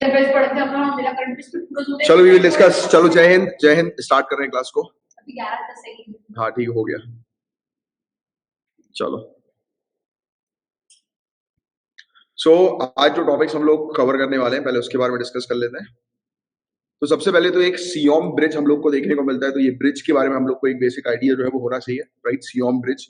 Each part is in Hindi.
चलो वी विल डिस्कस। चलो जय हिंद, स्टार्ट कर रहे हैं क्लास को। हाँ ठीक हो गया। चलो आज जो टॉपिक्स हम लोग कवर करने वाले हैं पहले उसके बारे में डिस्कस कर लेते हैं। तो सबसे पहले तो एक सियोम ब्रिज हम लोग को देखने को मिलता है, तो ये ब्रिज के बारे में हम लोग को एक बेसिक आइडिया जो है वो होना चाहिए, राइट। सियोम ब्रिज,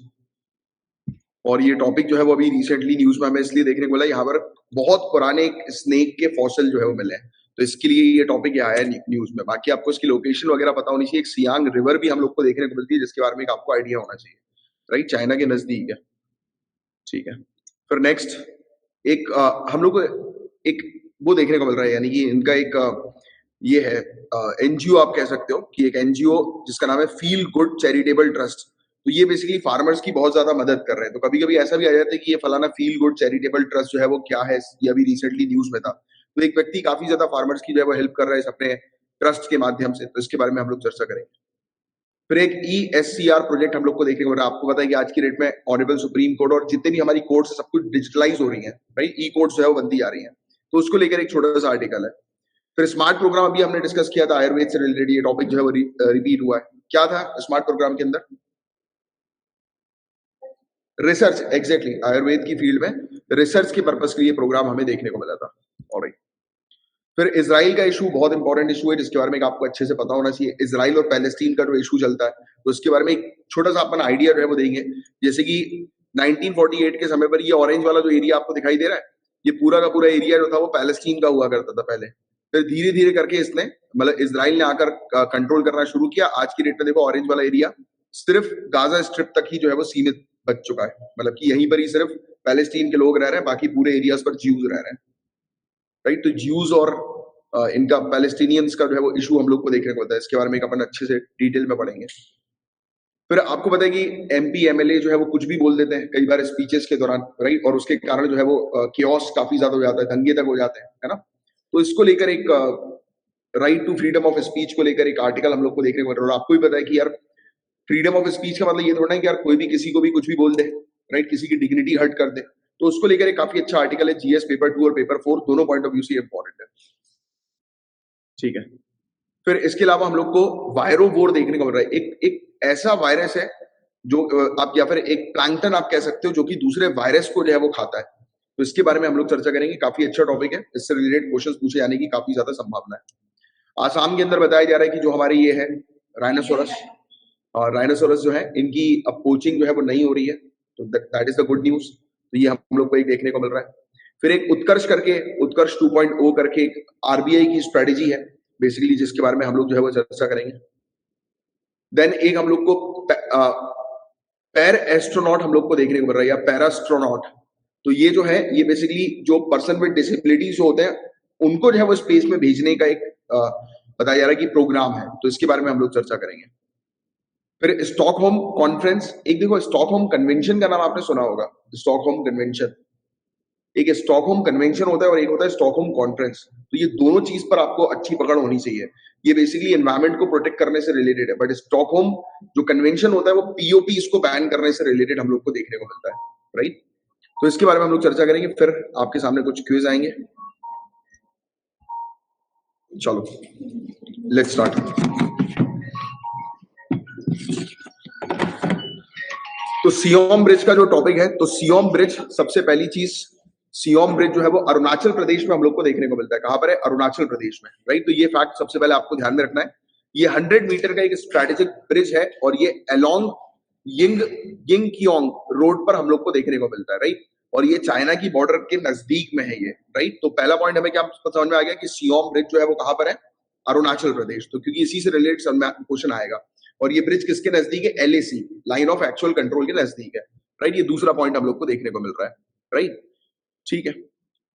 और ये टॉपिक जो है वो अभी रिसेंटली न्यूज में हमें इसलिए देखने को मिला, यहाँ पर बहुत पुराने एक स्नेक के फॉसिल जो है वो मिले हैं, तो इसके लिए ये टॉपिक आया है न्यूज में। बाकी आपको इसकी लोकेशन वगैरह पता होनी चाहिए। एक सियांग रिवर भी हम लोग को देखने को मिलती है, जिसके बारे में आपको आइडिया होना चाहिए, राइट। चाइना के नजदीक है, ठीक है। फिर नेक्स्ट एक हम लोग को एक वो देखने को मिल रहा है, यानी कि इनका एक ये है एनजीओ आप कह सकते हो, कि एक एनजीओ जिसका नाम है फील गुड चैरिटेबल ट्रस्ट। तो ये बेसिकली फार्मर्स की बहुत ज्यादा मदद कर रहे हैं। तो कभी कभी ऐसा भी आ जाता है कि ये फलाना फील गुड चैरिटेबल ट्रस्ट जो है वो क्या है, ये अभी रिसेंटली न्यूज में था। तो एक व्यक्ति काफी ज्यादा फार्मर्स की जो है वो हेल्प कर रहा है इस अपने ट्रस्ट के माध्यम से, तो इसके बारे में हम लोग चर्चा करेंगे। फिर एक ESCR प्रोजेक्ट हम लोग को देखने को मिल रहा है। आपको पता है कि आज की डेट में ऑनरेबल सुप्रीम कोर्ट और जितने भी हमारी कोर्ट्स सब कुछ डिजिटलाइज हो रही है, राइट। ई कोर्ट जो है वो बनती जा रही है, तो उसको लेकर एक छोटा सा आर्टिकल है। फिर स्मार्ट प्रोग्राम अभी हमने डिस्कस किया था, आयुर्वेद से रिलेटेड ये टॉपिक जो है वो रिपीट हुआ है। क्या था स्मार्ट प्रोग्राम के अंदर? Research, exactly. आयुर्वेद की फील्ड में रिसर्च के पर्पस के लिए प्रोग्राम हमें देखने को मिला था। ऑलराइट। फिर इजराइल का इशू बहुत इंपॉर्टेंट इशू है, जिसके बारे में आपको अच्छे से पता होना चाहिए। इजराइल और पैलेस्टीन का जो इशू चलता है, तो उसके बारे में एक छोटा सा अपन आइडिया जो है वो देंगे। जैसे कि 1948 के समय पर ये ऑरेंज वाला जो एरिया आपको दिखाई दे रहा है, ये पूरा का पूरा एरिया जो था वो पैलेस्टीन का हुआ करता था पहले। फिर धीरे धीरे करके इसने मतलब इजराइल ने आकर कंट्रोल करना शुरू किया। आज की डेट में देखो ऑरेंज वाला एरिया सिर्फ गाजा स्ट्रिप तक ही जो है वो सीमित बच चुका है, मतलब कि यहीं पर ही सिर्फ पैलेस्टीन के लोग रह रहे हैं, बाकी पूरे एरियाज पर ज्यूज रह रहे हैं, राइट। तो ज्यूज और इनका पैलेस्टीनियंस का जो है वो इशू हम लोग को देखने को मिलता है। इसके बारे में अपन अच्छे से डिटेल में पढ़ेंगे। फिर आपको पता है कि MP MLA जो है वो कुछ भी बोल देते हैं कई बार स्पीचेस के दौरान, राइट, और उसके कारण जो है वो केओस काफी ज्यादा हो जाता है, दंगे तक हो जाते हैं, है ना। तो इसको लेकर एक right to freedom of speech को लेकर एक आर्टिकल हम लोग को देखने को मिल रहा है। और आपको भी पता है कि यार फ्रीडम ऑफ स्पीच का मतलब ये थोड़ा है कि यार कोई भी किसी को भी कुछ भी बोल दे, राइट, किसी की डिग्निटी हर्ट कर दे। तो उसको लेकर एक काफी अच्छा आर्टिकल है, GS पेपर 2 और पेपर 4 दोनों पॉइंट ऑफ व्यू से इंपॉर्टेंट है, ठीक है। फिर इसके अलावा हम लोग को वायरोवोर देखने को मिल रहा है। एक ऐसा वायरस है जो आप या फिर एक प्लैंकटन आप कह सकते हो, जो कि दूसरे वायरस को जो है वो खाता है। तो इसके बारे में हम लोग चर्चा करेंगे। काफी अच्छा टॉपिक है, इससे रिलेटेड क्वेश्चंस पूछे जाने की काफी ज्यादा संभावना है। आसाम के अंदर बताया जा रहा है कि जो हमारे ये है राइनोसोरस, और राइनोसोरस जो है इनकी अब पोचिंग जो है वो नहीं हो रही है, तो that is the good news. तो ये हम लोग को एक देखने को मिल रहा है। फिर एक उत्कर्ष करके, उत्कर्ष 2.0 करके एक RBI की स्ट्रेटेजी है बेसिकली, जिसके बारे में हम लोग जो है वो चर्चा करेंगे। देन एक हम लोग को पैर एस्ट्रोनॉट हम लोग को देखने को मिल रहा है, या पैरास्ट्रोनॉट। तो ये जो है ये बेसिकली जो पर्सन विद डिसेबिलिटीज होते हैं उनको जो है वो स्पेस में भेजने का एक बताया जा रहा है कि प्रोग्राम है, तो इसके बारे में हम लोग चर्चा करेंगे। फिर स्टॉकहोम कॉन्फ्रेंस, एक देखो स्टॉकहोम कन्वेंशन का नाम आपने सुना होगा। स्टॉकहोम कन्वेंशन, एक स्टॉकहोम कन्वेंशन होता है और एक होता है स्टॉकहोम कॉन्फ्रेंस। तो ये दोनों चीज पर आपको अच्छी पकड़ होनी चाहिए। ये बेसिकली एनवायरमेंट को प्रोटेक्ट करने से रिलेटेड है, बट स्टॉकहोम जो कन्वेंशन होता है वो POP इसको बैन करने से रिलेटेड हम लोग को देखने को मिलता है, राइट। तो इसके बारे में हम लोग चर्चा करेंगे। फिर आपके सामने कुछ क्विज आएंगे। चलो लेट्स स्टार्ट। तो सियोम ब्रिज का जो टॉपिक है, तो सियोम ब्रिज सबसे पहली चीज, सियोम ब्रिज जो है वो अरुणाचल प्रदेश में हम लोग को देखने को मिलता है। कहां पर है? अरुणाचल प्रदेश में, राइट। तो ये फैक्ट सबसे पहले आपको ध्यान में रखना है। ये 100 मीटर का एक स्ट्रेटेजिक ब्रिज है और ये अलोंग यिंगकियोंग रोड पर हम लोग को देखने को मिलता है, राइट। और ये चाइना की बॉर्डर के नजदीक में है ये, राइट। तो पहला पॉइंट हमें क्या समझ में आ गया कि सियोम ब्रिज जो है वो कहां पर है? अरुणाचल प्रदेश। तो क्योंकि इसी से रिलेटेड क्वेश्चन आएगा। और ये ब्रिज किसके नजदीक है? LAC, line of actual control के नजदीक है, राइट। ये दूसरा पॉइंट हम लोग को देखने को मिल रहा है, राइट, ठीक है।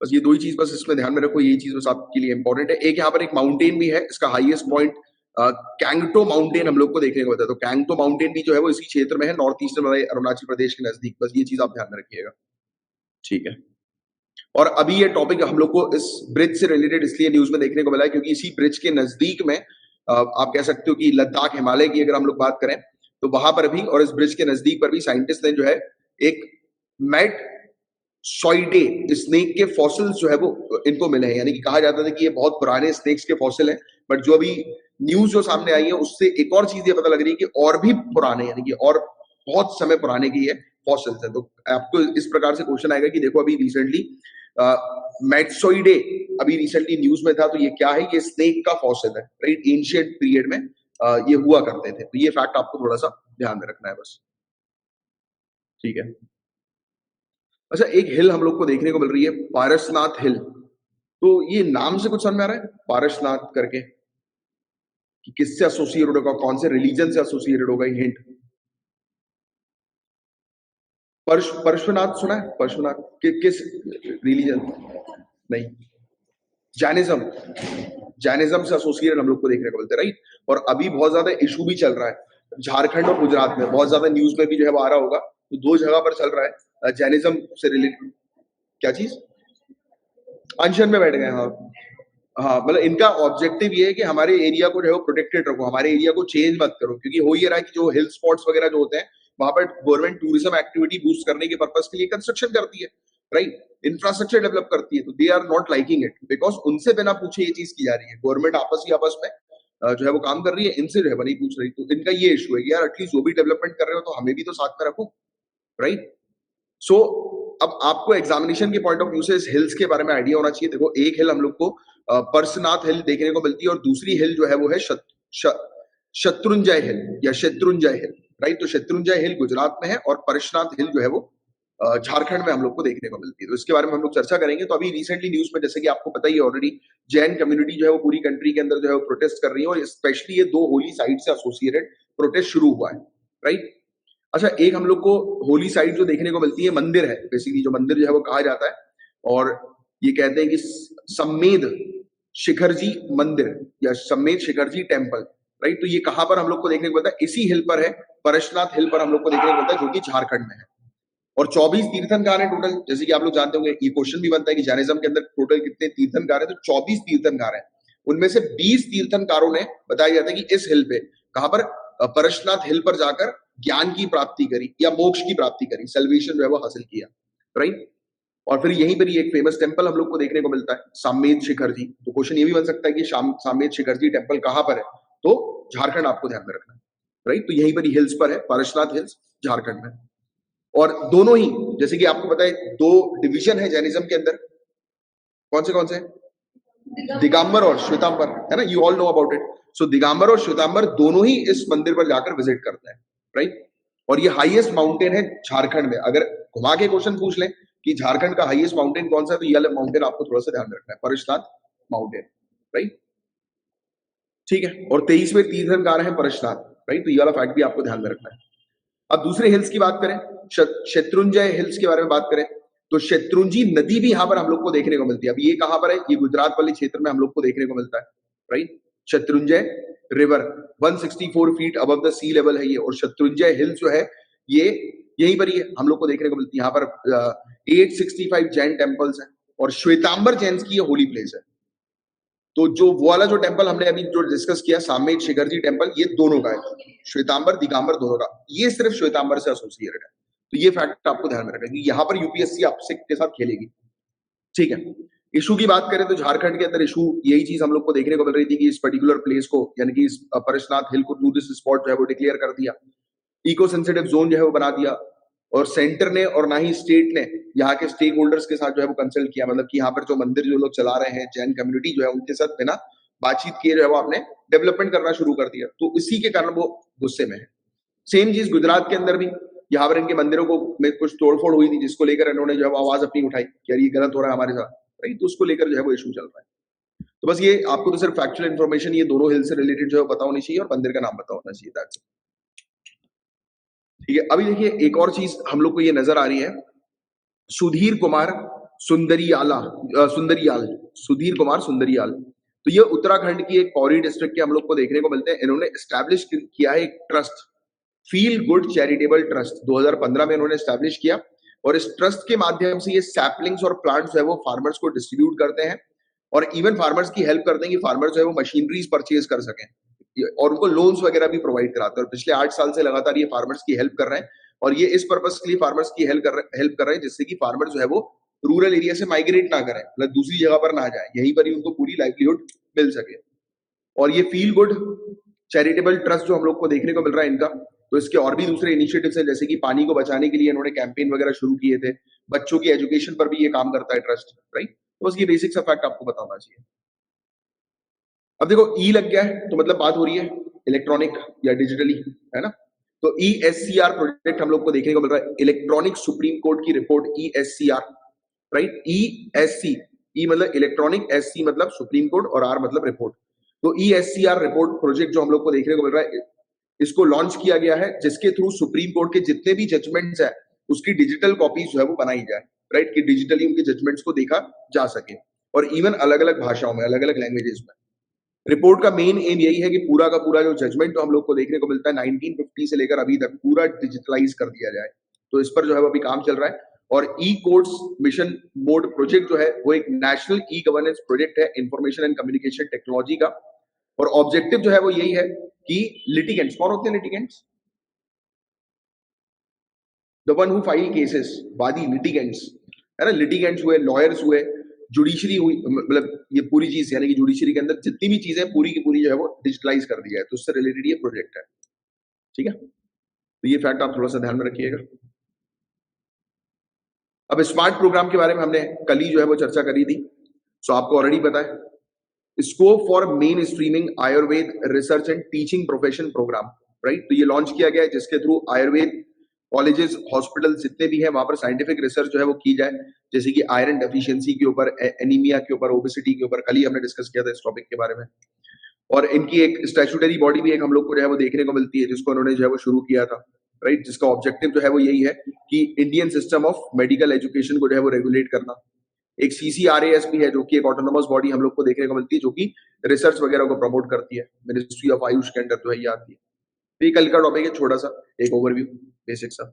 बस ये दो ही चीज बस इसमें ध्यान में रखो, यही चीज बस आपके लिए इंपॉर्टेंट है। एक यहाँ पर एक माउंटेन भी है, इसका हाईएस्ट पॉइंट कैंगटो माउंटेन हम लोग को देखने को मिलता है। तो कैंगटो माउंटेन भी जो है वो इसी क्षेत्र में है, नॉर्थ ईस्टर्न वाले अरुणाचल प्रदेश के नजदीक। बस ये चीज आप ध्यान में रखिएगा, ठीक है। और अभी ये टॉपिक हम लोग को इस ब्रिज से रिलेटेड इसलिए न्यूज में देखने को मिला है क्योंकि इसी ब्रिज के नजदीक में आप कह सकते हो कि लद्दाख, हिमालय की अगर हम लोग बात करें तो वहां पर भी, और इस ब्रिज के नजदीक पर भी साइंटिस्ट ने जो है एक मैट सॉइडे स्नेक के फॉसिल्स जो है वो इनको मिले हैं, यानी कि कहा जाता था कि ये बहुत पुराने स्नेक्स के फॉसिल हैं, बट जो अभी न्यूज जो सामने आई है उससे एक और चीज ये पता लग रही है कि और भी पुराने, यानी कि और बहुत समय पुराने की ये फॉसिल्स है। तो आपको इस प्रकार से क्वेश्चन आएगा कि देखो अभी रिसेंटली मैटसोइडे अभी रिसेंटली न्यूज में था, तो ये क्या है? ये स्नेक का फॉसिल है, राइट? एंशियंट पीरियड में ये हुआ करते थे। तो ये फैक्ट आपको थोड़ा सा ध्यान में रखना है बस, ठीक है। अच्छा, एक हिल हम लोग को देखने को मिल रही है, पारसनाथ हिल। तो ये नाम से कुछ समझ में आ रहा है पारसनाथ करके, कि किससे एसोसिएटेड होगा, कौन से रिलीजन से एसोसिएटेड होगा? हिंट, परशुनाथ सुना है? परशुनाथ किस रिलीजन? नहीं, जैनिज्म। जैनिज्म से एसोसिएटेड हम लोग को देखने को मिलता है, राइट? और अभी बहुत ज्यादा इशू भी चल रहा है झारखंड और गुजरात में, बहुत ज्यादा न्यूज में भी जो है वो आ रहा होगा। तो दो जगह पर चल रहा है जैनिज्म से रिलेटेड। क्या चीज? अनशन में बैठ गए, हाँ। हाँ, मतलब इनका ऑब्जेक्टिव ये है कि हमारे एरिया को जो है वो प्रोटेक्टेड रखो, हमारे एरिया को चेंज मत करो, क्योंकि हो ये रहा है कि जो हिल स्पॉट्स वगैरह जो होते हैं वहां पर गवर्नमेंट टूरिज्म एक्टिविटी बूस्ट करने के पर्पस के लिए कंस्ट्रक्शन करती है, राइट? इंफ्रास्ट्रक्चर डेवलप करती है, तो they are not liking it, because उनसे बिना पूछे ये चीज की जा रही है। गवर्नमेंट आपस ही आपस में जो है वो काम कर रही है, इनसे जो है वो नहीं पूछ रही। तो इनका ये इशू है कि यार एटलीस्ट जो भी डेवलपमेंट कर रहे हो तो हमें भी तो साथ में रखो, राइट? सो अब आपको एग्जामिनेशन के पॉइंट ऑफ व्यू से इस हिल्स के बारे में आइडिया होना चाहिए। देखो, एक हिल हम लोग को परसनाथ हिल देखने को मिलती है, और दूसरी हिल जो है वो है शत्रुंजय हिल या शत्रुंजय हिल, राइट? तो शत्रुंजय हिल गुजरात में है और परशनाथ हिल जो है वो झारखंड में हम लोग को देखने को मिलती है। तो इसके बारे में हम लोग चर्चा करेंगे। तो अभी रिसेंटली न्यूज में, जैसे कि आपको पता ही है ऑलरेडी, जैन कम्युनिटी जो है वो पूरी कंट्री के अंदर जो है वो प्रोटेस्ट कर रही है, और स्पेशली ये दो होली साइट से एसोसिएटेड प्रोटेस्ट शुरू हुआ है, राइट? अच्छा, एक हम लोग को होली साइट जो देखने को मिलती है, मंदिर है बेसिकली, जो मंदिर जो है वो कहा जाता है, और ये कहते हैं कि सम्मेद शिखरजी मंदिर या सम्मेद शिखरजी टेम्पल, राइट? तो ये कहां पर हम लोग को देखने को मिलता है? इसी हिल पर है, परशनाथ हिल पर हम लोग को देखने को मिलता है, जो कि झारखंड में है। और 24 तीर्थंकार है टोटल, जैसे कि आप लोग जानते होंगे। ये क्वेश्चन भी बनता है कि जैनिज्म के अंदर टोटल कितने तीर्थंकार है? तो 24 तीर्थंकार है। उनमें से 20 तीर्थंकारों ने बताया जाता है कि इस हिल पे, कहां पर? परशनाथ हिल पर जाकर ज्ञान की प्राप्ति करी या मोक्ष की प्राप्ति करी, सेल्वेशन जो है वो हासिल किया, राइट? और फिर यहीं पर ही एक फेमस टेम्पल हम लोग को देखने को मिलता है, सामेत शिखर जी। तो क्वेश्चन ये भी बन सकता है कि सामेत शिखर जी टेम्पल कहां पर है? तो झारखंड आपको ध्यान में रखना है, राइट? तो यहीं पर ही हिल्स पर है, पारसनाथ हिल्स, झारखंड में। और दोनों ही, जैसे कि आपको पता है, दो डिवीजन है जैनिज्म के अंदर। कौन से? दिगंबर और श्वेतांबर, है ना? You all know about it. So Digambar और श्वेतांबर दोनों ही इस मंदिर पर जाकर विजिट करते हैं, राइट? और ये हाईएस्ट माउंटेन है झारखंड में। अगर घुमा के क्वेश्चन पूछ लें कि झारखंड का हाईएस्ट माउंटेन कौन सा है, तो ये वाला माउंटेन आपको थोड़ा सा ध्यान में रखना है, परशनाथ माउंटेन, राइट? ठीक है। और 23वें तीर्थंकार है परशनाथ, राइट? तो ये वाला फैक्ट भी आपको ध्यान में रखना है। अब दूसरे हिल्स की बात करें, शत्रुंजय हिल्स के बारे में बात करें, तो शत्रुंजी नदी भी यहां पर हम लोग को देखने को मिलती है। अब ये कहां पर है? ये गुजरात वाले क्षेत्र में हम लोग को देखने को मिलता है, right? Shatrunjay river 164 feet above the sea level है ये, और शत्रुंजय हिल जो है ये यहीं पर ही है, हम लोग को देखने को मिलती है। यहाँ पर 865 जैन टेम्पल्स हैं, और श्वेतांबर जैन की ये होली प्लेस है। तो जो वो वाला जो टेम्पल हमने अभी जो डिस्कस किया, सामेत शिखर जी टेम्पल, ये दोनों का है, श्वेतांबर दिगंबर दोनों का। ये सिर्फ श्वेतांबर से एसोसिएटेड है। तो ये फैक्ट आपको ध्यान में रखना है कि यहाँ पर यूपीएससी आपसे के साथ खेलेगी, ठीक है। इशू की बात करें तो झारखंड के अंदर इशू यही चीज हम लोग को देखने को मिल रही थी कि इस पर्टिकुलर प्लेस को, यानी कि इस परशनाथ हिल को टूरिस्ट स्पॉट जो है वो डिक्लेयर कर दिया, इको सेंसिटिव जोन जो है वो बना दिया, और सेंटर ने और ना ही स्टेट ने यहाँ के स्टेक होल्डर्स के साथ जो है वो कंसल्ट किया। मतलब कि यहाँ पर जो मंदिर जो लोग चला रहे हैं, जैन कम्युनिटी जो है, उनके साथ बिना बातचीत किए जो है वो आपने डेवलपमेंट करना शुरू कर दिया। तो इसी के कारण वो गुस्से में है। सेम चीज गुजरात के अंदर भी, यहाँ पर इनके मंदिरों को में कुछ तोड़फोड़ हुई थी, जिसको लेकर इन्होंने जो है आवाज अपनी उठाई कि यार ये गलत हो रहा है हमारे साथ, राइट? तो उसको लेकर जो है वो इशू चल रहा है। तो बस ये आपको तो सिर्फ फैक्चुअल इन्फॉर्मेशन ये दोनों हिल से रिलेटेड जो है पता होनी चाहिए, और मंदिर का नाम पता होना चाहिए, दैट्स इट। ठीक है। अभी देखिए, एक और चीज हम लोग को ये नजर आ रही है, सुधीर कुमार सुंदरियाल, सुधीर कुमार सुंदरियाल। तो ये उत्तराखंड की एक पौड़ी डिस्ट्रिक्ट के हम लोग को देखने को मिलते हैं। इन्होंने एस्टैब्लिश किया है एक trust, feel good charitable trust, 2015 में इन्होंने एस्टैब्लिश किया, और इस ट्रस्ट के माध्यम से ये सैपलिंग्स और प्लांट्स जो है वो फार्मर्स को डिस्ट्रीब्यूट करते हैं, और इवन फार्मर्स की हेल्प करते हैं कि फार्मर्स जो है वो मशीनरीज परचेज कर सकें। और उनको लोन्स वगैरह भी प्रोवाइड कराते हैं और पिछले 8 साल से लगातार ये फार्मर्स की हेल्प कर रहे हैं और ये इस पर्पस के लिए फार्मर्स की हेल्प कर रहे हैं जिससे कि फार्मर जो है वो रूरल एरिया से माइग्रेट ना करें, मतलब दूसरी जगह पर ना जाए, यहीं पर ही उनको पूरी लाइवलीहुड मिल सके। और ये फील गुड चैरिटेबल ट्रस्ट जो हम लोग को देखने को मिल रहा है इनका, तो इसके और भी दूसरे इनिशिएटिव्स हैं, जैसे कि पानी को बचाने के लिए इन्होंने कैंपेन वगैरह शुरू किए थे, बच्चों की एजुकेशन पर भी ये काम करता है ट्रस्ट, राइट। तो बस ये बेसिक सा फैक्ट आपको बताना चाहिए। अब देखो ई लग गया है तो मतलब बात हो रही है इलेक्ट्रॉनिक या डिजिटली, है ना। तो ESCR प्रोजेक्ट हम लोग को देखने को मिल रहा है, इलेक्ट्रॉनिक सुप्रीम कोर्ट की रिपोर्ट ESCR, राइट। ESC, ई मतलब इलेक्ट्रॉनिक, SC मतलब सुप्रीम कोर्ट और R मतलब रिपोर्ट। तो ESCR रिपोर्ट प्रोजेक्ट जो हम लोग को देखने को मिल रहा है, इसको लॉन्च किया गया है जिसके थ्रू सुप्रीम कोर्ट के जितने भी जजमेंट्स है उसकी डिजिटल कॉपीज जो है वो बनाई जाए, राइट, कि डिजिटली उनके जजमेंट्स को देखा जा सके और इवन अलग अलग भाषाओं में, अलग अलग लैंग्वेजेस में। रिपोर्ट का मेन एम यही है कि पूरा का पूरा जो जजमेंट जो हम लोग को देखने को मिलता है 1950 से लेकर अभी तक पूरा डिजिटलाइज कर दिया जाए। तो इस पर जो है वो अभी काम चल रहा है और ई कोर्ट्स मिशन मोड प्रोजेक्ट जो है वो एक नेशनल ई गवर्नेंस प्रोजेक्ट है इंफॉर्मेशन एंड कम्युनिकेशन टेक्नोलॉजी का। और ऑब्जेक्टिव जो है वो यही है कि लिटिगेंट्स, कौन होते हैं litigants? The one who file cases, वादी, लिटिगेंट्स, है ना। लिटिगेंट्स हुए, लॉयर्स हुए, जुडिशरी हुई, मतलब ये पूरी चीज यानी कि जुडिशरी के अंदर जितनी भी चीजें पूरी की पूरी जो है वो डिजिटलाइज कर दिया है, तो उससे रिलेटेड ये प्रोजेक्ट है, ठीक है। तो ये फैक्ट आप थोड़ा सा ध्यान में रखिएगा। अब स्मार्ट प्रोग्राम के बारे में हमने कल ही जो है वो चर्चा करी थी, सो आपको ऑलरेडी पता है। Scope for mainstreaming Ayurveda research and teaching profession programme, right. तो ये लॉन्च किया गया है जिसके थ्रू आयुर्वेद कॉलेजेस, हॉस्पिटल जितने भी हैं वहां पर साइंटिफिक रिसर्च जो है वो की जाए, जैसे कि आयरन डेफिशिएंसी के ऊपर, एनीमिया के ऊपर, ओबेसिटी के ऊपर। कल ही हमने डिस्कस किया था इस टॉपिक के बारे में। और इनकी एक स्टैट्यूटरी बॉडी भी एक हम लोग को जो है वो देखने को मिलती है जिसको उन्होंने जो है वो शुरू किया था, राइट, जिसका ऑब्जेक्टिव जो है वो यही है कि Indian system of medical education को जो है वो रेगुलेट करना। एक CCRAS भी है जो कि एक ऑटोनोमस बॉडी हम लोग को देखने को मिलती है जो कि रिसर्च वगैरह को प्रमोट करती है, मिनिस्ट्री ऑफ आयुष के अंडर जो है ये आती है। तो ये कल का टॉपिक है, छोटा सा एक ओवरव्यू, बेसिक सा।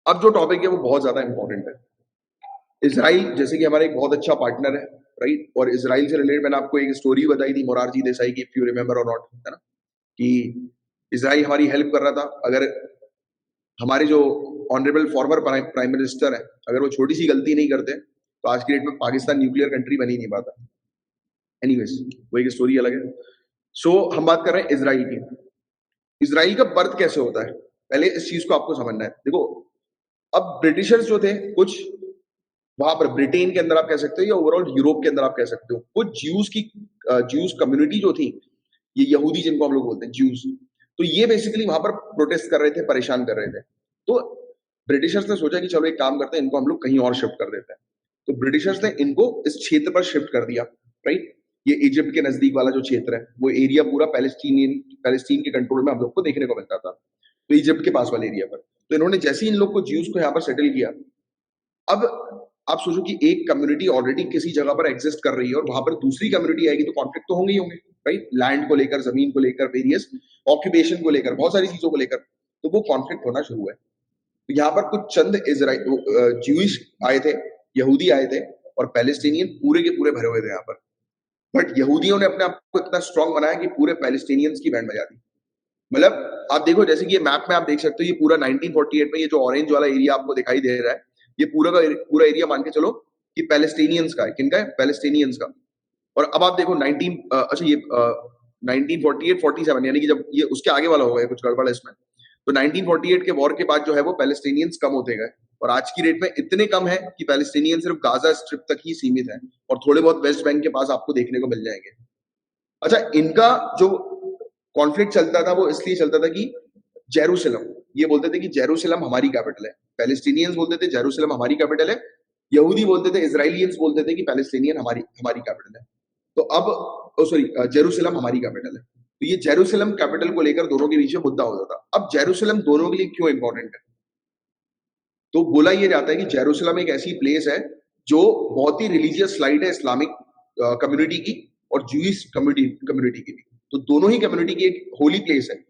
अब जो टॉपिक है वो बहुत ज्यादा इंपॉर्टेंट है। इसराइल जैसे कि हमारा एक बहुत अच्छा पार्टनर है, राइट, और इसराइल से रिलेटेड मैंने आपको एक स्टोरी बताई थी मोरारजी देसाई की, इफ यू रिमेंबर और नॉट, है ना, कि इसराइल हमारी हेल्प कर रहा था। अगर हमारे जो ऑनरेबल फॉर्मर प्राइम मिनिस्टर है, अगर वो छोटी सी गलती नहीं करते तो आज की डेट में पाकिस्तान न्यूक्लियर कंट्री बन ही नहीं पाता। एनीवेज वो एक स्टोरी अलग है। सो हम बात कर रहे हैं इसराइल की। इसराइल का बर्थ कैसे होता है, पहले इस चीज को आपको समझना है। देखो, अब ब्रिटिशर्स जो थे कुछ वहां पर ब्रिटेन के अंदर आप कह सकते हो या ओवरऑल यूरोप के अंदर आप कह सकते हो, कुछ ज्यूज कम्युनिटी जो थी, ये यहूदी जिनको हम लोग बोलते हैं ज्यूज, तो ये बेसिकली वहां पर प्रोटेस्ट कर रहे थे, परेशान कर रहे थे। तो ब्रिटिशर्स ने सोचा कि चलो एक काम करते हैं, इनको हम लोग कहीं और शिफ्ट कर देते हैं। तो ब्रिटिशर्स ने इनको इस क्षेत्र पर शिफ्ट कर दिया, राइट। ये इजिप्ट के नजदीक वाला जो क्षेत्र है वो एरिया पूरा पैलेस्टीन के कंट्रोल में हम लोग को देखने को मिलता था, तो इजिप्ट के पास वाले एरिया पर। तो इन्होंने जैसे ही इन लोग को ज्यूज को यहाँ पर सेटल किया, अब आप सोचो कि एक कम्युनिटी ऑलरेडी किसी जगह पर एग्जिस्ट कर रही है और वहां पर दूसरी कम्युनिटी आएगी तो कॉन्फ्लिक्ट तो होंगे ही होंगे, राइट। लैंड को लेकर, जमीन को लेकर, वेरियस ऑक्यूपेशन को लेकर, बहुत सारी चीजों को लेकर, तो वो कॉन्फ्लिक्ट होना शुरू है। तो यहाँ पर कुछ चंद ज्यूइश आए थे, यहूदी आए थे, और पैलेस्टीनियन पूरे के पूरे भरे हुए थे यहाँ पर। बट यहूदियों ने अपने आप को इतना स्ट्रांग बनाया कि पूरे पैलेस्टीनियंस की बैंड बजा दी। मतलब आप देखो, जैसे कि ये मैप में आप देख सकते हो, ये पूरा 1948 में ये जो ऑरेंज वाला एरिया आपको दिखाई दे रहा है, ये पूरा का पूरा एरिया मान के चलो कि पैलेस्टीनियंस का है। किनका है? पैलेस्टीनियंस का। और अब आप देखो 1948-47 यानी कि जब ये उसके आगे वाला होगा, कुछ गड़बड़ है इसमें। तो 1948 के वॉर के बाद जो है वो पैलेस्टीनियंस कम होते गए और आज की डेट में इतने कम है कि पैलेस्टीनियन सिर्फ गाजा स्ट्रिप तक ही सीमित है और थोड़े बहुत वेस्ट बैंक के पास आपको देखने को मिल जाएंगे। अच्छा, इनका जो कॉन्फ्लिक्ट चलता था वो इसलिए चलता था कि जेरूसलम, ये बोलते थे कि जेरूसलम हमारी कैपिटल है। पैलेस्टीनियंस बोलते थे जेरूसलम हमारी कैपिटल है, यहूदी बोलते थे, इजराइलियंस बोलते थे कि पैलेस्टीनियन हमारी हमारी कैपिटल है। तो अब सॉरी, जेरूसलम हमारी कैपिटल है। तो ये जेरूसलम कैपिटल को लेकर दोनों के बीच में मुद्दा होता था। अब जेरूसलम दोनों के लिए क्यों इंपॉर्टेंट है? तो बोला यह जाता है कि जेरूसलम एक ऐसी प्लेस है जो बहुत ही रिलीजियस स्लाइड है इस्लामिक कम्युनिटी की और जूइश कम्युनिटी की भी। तो दोनों ही कम्युनिटी की एक होली प्लेस है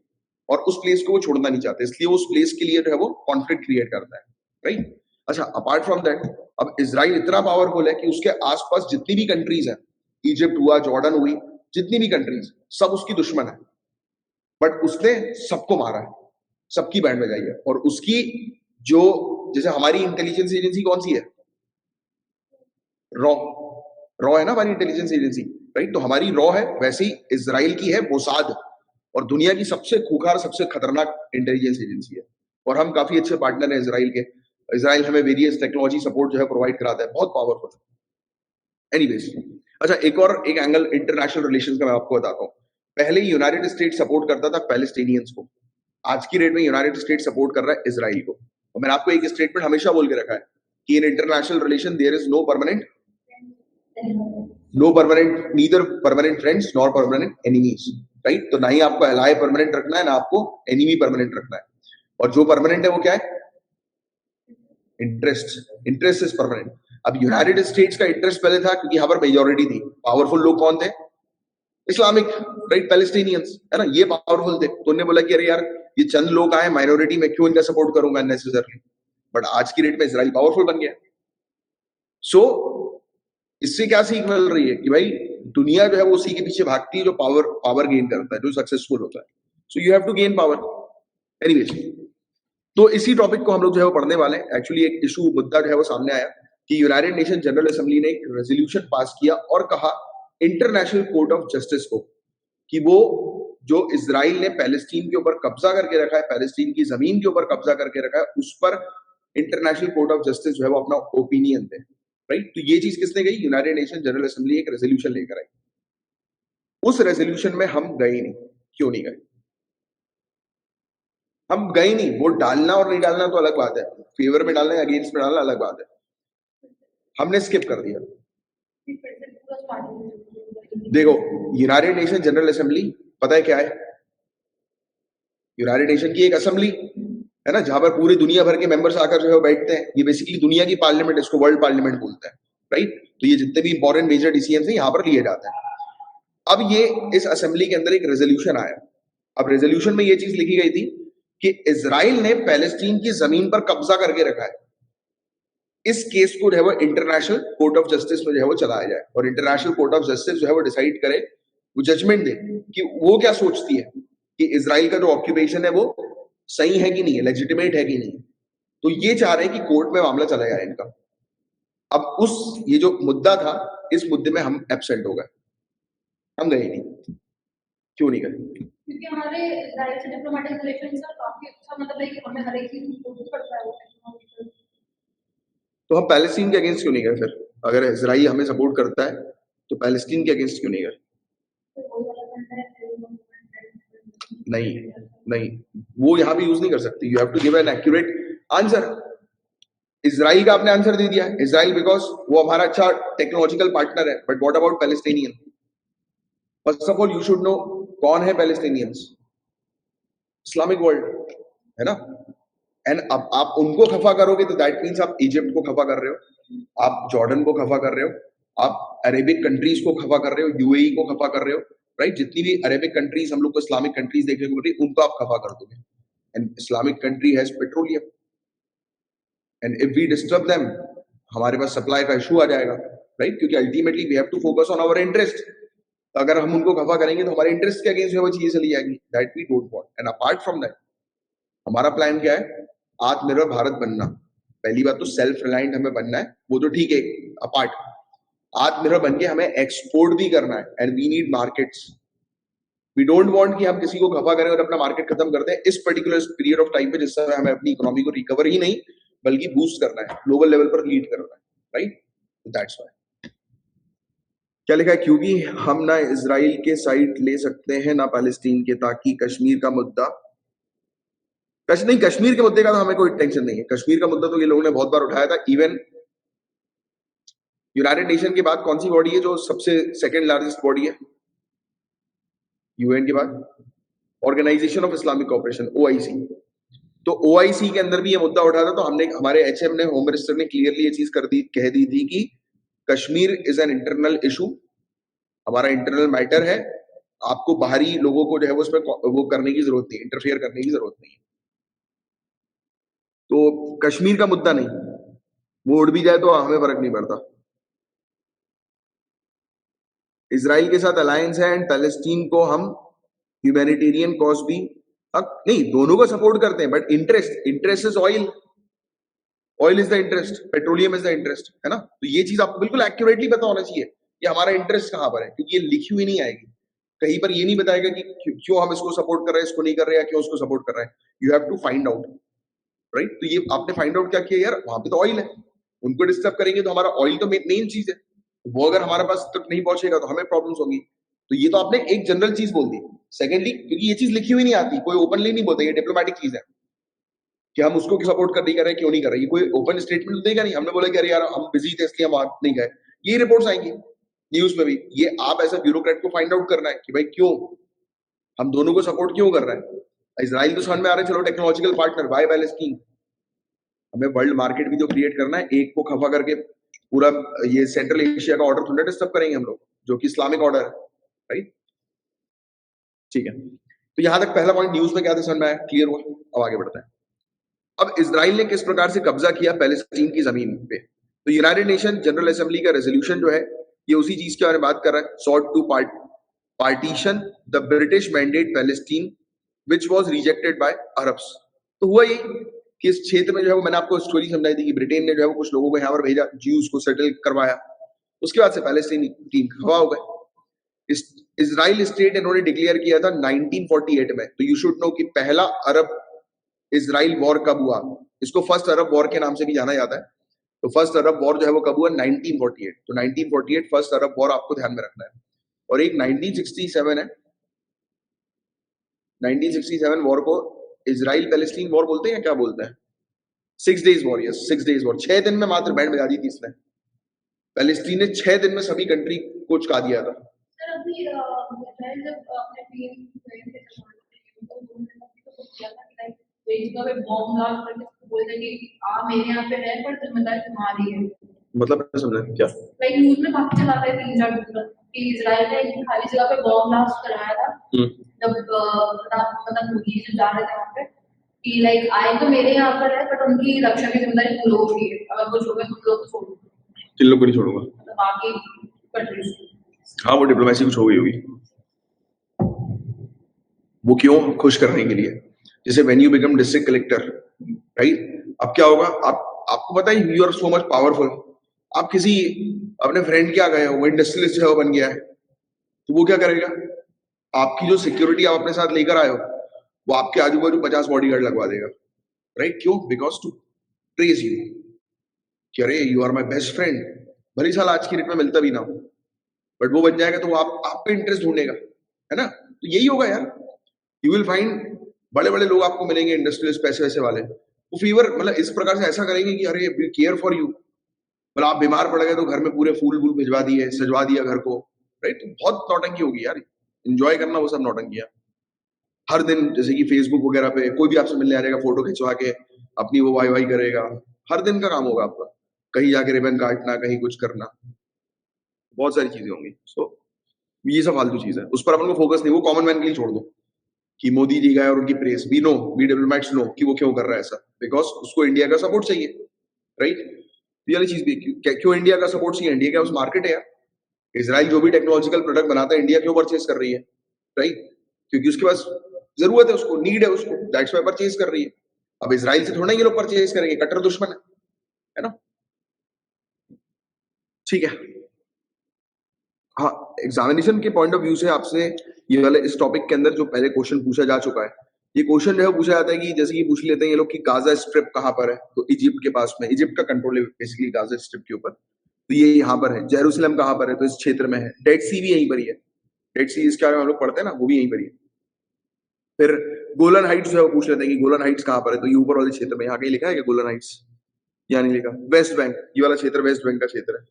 और उस प्लेस को वो छोड़ना नहीं चाहते, इसलिए उस प्लेस के लिए जो है वो कॉन्फ्लिक्ट क्रिएट करता है, राइट। अच्छा, अपार्ट फ्रॉम दैट, अब इसराइल इतना पावरफुल है कि उसके आसपास जितनी भी कंट्रीज हैं, इजिप्ट हुआ, जॉर्डन हुई, जितनी भी कंट्रीज, सब उसकी दुश्मन है, बट उसने सबको मारा है, सबकी बैंड बजाई है। और उसकी जो, जैसे हमारी इंटेलिजेंस एजेंसी कौन सी है, रॉ, रॉ है ना हमारी इंटेलिजेंस एजेंसी, राइट? तो हमारी रॉ है, वैसे ही इसराइल की है मोसाद, और दुनिया की सबसे खूंखार, सबसे खतरनाक इंटेलिजेंस एजेंसी है। और हम काफी अच्छे पार्टनर हैं इसराइल के। इसराइल हमें वेरियस टेक्नोलॉजी सपोर्ट जो है प्रोवाइड कराता है, बहुत पावरफुल है। एनीवेज, अच्छा, एक एंगल इंटरनेशनल रिलेशंस का मैं आपको बताता हूँ। पहले यूनाइटेड स्टेट सपोर्ट करता था पैलेस्टीनियंस को, आज की डेट में यूनाइटेड स्टेट सपोर्ट कर रहा है इसराइल को। और मैंने आपको एक स्टेटमेंट हमेशा बोल के रखा है कि in international relation there is neither permanent friends nor permanent enemies, right? तो ना ही आपको एलाय परमानेंट रखना है, ना आपको एनिमी परमानेंट रखना है। और जो परमानेंट है वो क्या है, इंटरेस्ट इज परमानेंट। अब यूनाइटेड स्टेट्स का इंटरेस्ट पहले था क्योंकि यहाँ पर मेजोरिटी थी, पावरफुल लोग कौन थे, इस्लामिक, राइट, पैलेस्टीनियंस, है ना, ये पावरफुल थे। तो उन्होंने बोला कि अरे यार ये चंद लोग आए माइनॉरिटी में, क्यों इनका सपोर्ट करूंगा अननेसेसरली। बट आज की डेट में इसराइल पावरफुल बन गया। सो इससे क्या सीख मिल रही है कि भाई दुनिया जो है वो उसी के पीछे भागती है जो पावर गेन करता है, जो सक्सेसफुल होता है। So you have to gain power. Anyways, तो इसी टॉपिक को हम लोग जो है वो पढ़ने वाले हैं। एक्चुअली एक इशू, मुद्दा जो है वो सामने आया कि यूनाइटेड नेशन जनरल असेंबली ने एक रेजोल्यूशन पास किया और कहा इंटरनेशनल कोर्ट ऑफ जस्टिस को कि वो जो इजराइल ने पैलेस्टीन के ऊपर कब्जा करके रखा है, पैलेस्टीन की जमीन के ऊपर कब्जा करके रखा है, उस पर इंटरनेशनल कोर्ट ऑफ जस्टिस जो है वो अपना ओपिनियन दे, राइट? तो ये चीज किसने गई, यूनाइटेड नेशन जनरल असेंबली एक रेजोल्यूशन लेकर आई। उस रेजोल्यूशन में हम गए नहीं। क्यों नहीं गए? हम गए नहीं। वोट डालना और नहीं डालना तो अलग बात है, फेवर में डालना या अगेंस्ट में डालना अलग बात है। हमने स्किप कर दिया। देखो, यूनाइटेड नेशन जनरल असेंबली पता है क्या है? यूनाइटेड नेशन की एक असेंबली है ना, जहां पर पूरी दुनिया भर के मेंबर्स आकर जो है वो बैठते हैं। ये बेसिकली दुनिया की पार्लियामेंट, इसको वर्ल्ड पार्लियामेंट बोलते हैं, राइट? तो ये जितने भी इंपॉर्टेंट मेजर डिसीजन है यहाँ पर लिए जाते हैं। अब ये इस असेंबली के अंदर एक रेजोल्यूशन आया। अब रेजोल्यूशन में ये चीज लिखी गई थी कि इजराइल ने पैलेस्टीन की जमीन पर कब्जा करके रखा है। इस केस को जो है वो इंटरनेशनल कोर्ट ऑफ जस्टिस में जो है वो चलाया जाए, और इंटरनेशनल कोर्ट ऑफ जस्टिस जो है वो डिसाइड करे, वो जजमेंट दे कि वो क्या सोचती है कि इजराइल का जो ऑक्यूपेशन है वो सही है कि नहीं है, लेजिटिमेट है कि नहीं है। तो ये चाह रहे हैं कि कोर्ट में मामला चला जाए इनका। अब उस, ये जो मुद्दा था, इस मुद्दे में हम एब्सेंट हो गए, हम गए नहीं। क्यों नहीं गए? क्योंकि हमारे इजराइल से डिप्लोमेटिक रिलेशंस का काफी अच्छा, मतलब है कि हमें हर एक चीज सपोर्ट करता है वो टेक्नोलॉजिकल। तो हम पैलेस्टीन के अगेंस्ट क्यों नहीं गए फिर? अगर इजराइल हमें सपोर्ट करता है तो पैलेस्टीन के अगेंस्ट क्यों नहीं गए? नहीं, नहीं, वो यहां पे यूज नहीं कर सकती। You have to give an accurate answer. Israel का आपने आंसर दे दिया, इजराइल बिकॉज वो हमारा अच्छा टेक्नोलॉजिकल पार्टनर है। But what about Palestinian? First of all you should know कौन है पैलेस्टीनियंस, इस्लामिक वर्ल्ड, है ना? एंड अब आप उनको खफा करोगे तो दैट मीन्स आप इजिप्ट को खफा कर रहे हो, आप जॉर्डन को खफा कर रहे हो, आप अरेबिक कंट्रीज को खफा कर रहे हो, यूएई को खफा कर रहे हो, राइट? जितनी भी अरेबिक कंट्रीज हम लोग को इस्लामिक कंट्रीज देखने को मिल रही, उनको आप खफा कर दोगे। And Islamic country has petroleum, and if we disturb them, हमारे पास सप्लाई का इशू आ जाएगा, राइट? क्योंकि ultimately we have to focus on our interest. अगर हम उनको खफा करेंगे तो हमारे इंटरेस्ट के अगेंस्ट वो चीजें चली जाएंगी, that we don't want. And apart from that, हमारा प्लान क्या है? आत्मनिर्भर भारत बनना। पहली बात तो सेल्फ रिलायंट हमें बनना है, वो तो ठीक है, अपार्ट। आत्मनिर्भर बन के हमें एक्सपोर्ट भी करना है, and we need markets. We don't want कि हम किसी को खफा करें और अपना मार्केट खत्म कर दें इस पर्टिकुलर पीरियड ऑफ टाइम पे, जिस समय हमें अपनी इकोनॉमी को रिकवर ही नहीं बल्कि बूस्ट करना है, ग्लोबल लेवल पर लीड करना है, राइट? That's why. क्या लिखा है? क्योंकि हम ना इजराइल के साइड ले सकते हैं ना पैलेस्टीन के, ताकि कश्मीर का मुद्दा, नहीं, कश्मीर के मुद्दे का तो हमें कोई टेंशन नहीं है। कश्मीर का मुद्दा तो ये लोगों ने बहुत बार उठाया था। इवन यूनाइटेड नेशन के बाद कौन सी बॉडी है जो सबसे सेकंड लार्जेस्ट बॉडी है यूएन के बाद? Organisation of Islamic Cooperation, OIC. तो ओआईसी के अंदर भी ये मुद्दा उठा था, तो हमने, हमारे एचएम ने, होम मिनिस्टर ने क्लियरली ये चीज कह दी थी कि Kashmir is an internal issue, हमारा इंटरनल मैटर है, आपको बाहरी लोगों को जो है वो उसमें वो करने की जरूरत नहीं, इंटरफेयर करने की जरूरत नहीं है। तो कश्मीर का मुद्दा नहीं, वो उड़ भी जाए तो हमें फर्क नहीं पड़ता। इजराइल के साथ अलायंस है एंड पैलेस्टीन को हम ह्यूमैनिटेरियन कॉज भी नहीं, दोनों को सपोर्ट करते हैं, but interest is oil, oil is the interest, petroleum is the interest, है ना। तो ये चीज आपको बिल्कुल एक्यूरेटली पता होना चाहिए कि हमारा इंटरेस्ट कहां पर है, क्योंकि ये लिखी हुई नहीं आएगी कहीं पर, ये नहीं बताएगा कि क्यों हम इसको सपोर्ट कर रहे हैं, इसको नहीं कर रहे हैं, क्यों उसको सपोर्ट कर रहे हैं। You have to find out, right. तो ये आपने फाइंड आउट क्या किया यार, वहां पे तो ऑयल है, उनको डिस्टर्ब करेंगे तो हमारा ऑयल तो मेन चीज है, तो वो अगर हमारे पास तक नहीं पहुंचेगा तो हमें प्रॉब्लम्स होंगी। तो ये तो आपने एक जनरल चीज बोल दी। सेकेंडली, क्योंकि ये चीज लिखी हुई नहीं आती, कोई ओपनली नहीं बोलता, ये डिप्लोमेटिक चीज है कि हम उसको सपोर्ट कर नहीं कर रहे, क्यों नहीं कर रहे, ये कोई ओपन स्टेटमेंट तो देगा नहीं। हमने बोला कि अरे यार हम बिजी थे इसलिए हम वहां नहीं गए, ये रिपोर्ट्स आएंगी न्यूज में भी। ये आप ऐसा ब्यूरोक्रेट को फाइंड आउट करना है कि भाई क्यों हम दोनों को सपोर्ट क्यों कर रहे हैं। इजराइल तो समझ में आ रहा है, चलो टेक्नोलॉजिकल पार्टनर, बाय पैलेस्टीन। हमें वर्ल्ड मार्केट भी तो क्रिएट करना है, एक को खफा करके पूरा ये सेंट्रल एशिया का ऑर्डर थोड़ा डिस्टर्ब करेंगे हम लोग, जो कि इस्लामिक ऑर्डर है, राइट। ठीक है, तो यहां तक पहला पॉइंट न्यूज में क्या था समझ में आया, क्लियर हुआ। अब आगे बढ़ते हैं। अब इजराइल ने किस प्रकार से कब्जा किया पैलेस्टीन की जमीन पे। तो यूनाइटेड नेशन जनरल असेंबली का रेजोल्यूशन जो है ये उसी चीज के बारे में बात कर रहा है। Sought to partition the British mandate Palestine which was rejected by Arabs. तो हुआ ये कि इस क्षेत्र में जो है वो मैंने आपको स्टोरी समझाई थी कि ब्रिटेन ने जो है वो कुछ लोगों को यहाँ पर भेजा, ज्यूज को सेटल करवाया, उसके बाद से पैलेस्टीनी टीम खवा हो गए। इजराइल स्टेट इन्होंने डिक्लेयर किया था 1948 में। तो यू शुड नो कि पहला अरब इजराइल वॉर कब हुआ, इसको फर्स्ट अरब वॉर के नाम से भी जाना जाता है। तो फर्स्ट अरब वॉर जो है वो कब हुआ, 1948। तो 1948 फर्स्ट अरब वॉर आपको ध्यान में रखना है। और एक 1967 है, 1967 वॉर को इजराइल पैलेस्टीन वॉर बोलते हैं या क्या बोलते हैं, 6 days war. Yes, 6 days war, 6 दिन में मात्र बैंड बजा दी थी इसने। पैलेस्टीन ने 6 दिन में सभी कंट्री को चुका दिया था। सर अभी इजराइल जब अपने टीम गए थे तो उन्होंने किया था कि लाइक एक जगह पे बॉम्ब ब्लास्ट करके बोलते कि आप मेरे यहाँ पे रहे पर जिम्मेदारी तुम्हारी है। मतलब समझा क्या, लाइक न्यूज में काफी चला रहे थे 3-4 दिन कि इजराइल ने एक खाली जगह पे बॉम्ब ब्लास्ट कराया था जब मतलब मोदी जी जा रहे थे वहाँ पे कि लाइक आए तो मेरे यहाँ पर है बट उनकी रक्षा की जिम्मेदारी तुम लोगों की है, अगर कुछ हो गया तुम लोग को छोड़ दो। किन लोग को नहीं छोड़ूंगा, मतलब बाकी कंट्रीज। हाँ वो डिप्लोमेसी कुछ हो गई होगी, वो क्यों, खुश करने के लिए। जैसे when you become district collector, right, अब क्या होगा, आपको पता है you are so much powerful. आप किसी अपने फ्रेंड क्या गए हो, वो इंडस्ट्रियलिस्ट है, वो बन गया है, तो वो क्या करेगा, आपकी जो सिक्योरिटी आप अपने साथ लेकर आए हो वो आपके आजू बाजू 50 बॉडीगार्ड लगवा देगा, राइट। क्यों, बिकॉज टू प्रेज यू कि अरे you are my best friend, भली साल आज की डेट में मिलता भी ना हो, बट वो बन जाएगा तो वो आप पे इंटरेस्ट ढूंढेगा, है ना। तो यही होगा यार, यू विल फाइंड बड़े बड़े लोग आपको मिलेंगे, इंडस्ट्रियलिस्ट, पैसे वैसे वाले, वो फीवर मतलब इस प्रकार से ऐसा करेंगे कि अरे वी केयर फॉर यू। मतलब आप बीमार पड़ गए तो घर में पूरे फूल भिजवा दिए, सजवा दिया घर को, राइट। तो बहुत नौटंकी होगी यार, एंजॉय करना वो सब नौटंकियां। हर दिन जैसे कि फेसबुक वगैरह पे कोई भी आपसे मिलने आ जाएगा, फोटो खिंचवा के अपनी वो वाई करेगा, हर दिन का काम होगा आपका, कहीं जाके रिबन काटना, कहीं कुछ करना, बहुत सारी चीजें होंगी। सो ये सब फालतू चीज है, उस पर अपन को फोकस नहीं, वो कॉमन मैन के लिए छोड़ दो कि मोदी जी गए और उनकी press. We know, we diplomats know कि वो क्यों कर रहा है ऐसा, बिकॉज उसको इंडिया का सपोर्ट चाहिए, राइट। ये वाली चीज भी क्यों इंडिया का सपोर्ट चाहिए, इंडिया का उस मार्केट है यार। इजराइल जो भी टेक्नोलॉजिकल प्रोडक्ट बनाता है, इंडिया क्यों परचेज कर रही है, राइट, क्योंकि उसके पास जरूरत है, उसको नीड है, उसको दैट्स व्हाई परचेज कर रही है। अब इजराइल से थोड़ा ये लोग परचेज करेंगे, कट्टर दुश्मन है ना। ठीक है, हाँ, एग्जामिनेशन के पॉइंट ऑफ व्यू से आपसे ये वाले इस टॉपिक के अंदर जो पहले क्वेश्चन पूछा जा चुका है, ये क्वेश्चन जो है पूछा जाता है कि जैसे ये पूछ लेते हैं ये लोग कि गाजा स्ट्रिप कहाँ पर है, तो इजिप्ट के पास में, इजिप्ट का कंट्रोल है बेसिकली गाजा स्ट्रिप के ऊपर, तो ये यहाँ पर है। जेरूसलम कहाँ पर है, तो इस क्षेत्र में है। डेड सी भी यहीं पर ही है, डेड सी इसके बारे में हम लोग पढ़ते हैं ना, वो भी यहीं पर ही है। फिर गोलन हाइट्स जो है वो पूछ लेते हैं कि गोलन हाइट्स कहाँ पर है, तो ये ऊपर वाले क्षेत्र में, यहाँ कहीं लिखा है कि गोलन हाइट्स, यहाँ नहीं लिखा। वेस्ट बैंक, ये वाला क्षेत्र वेस्ट बैंक का क्षेत्र है।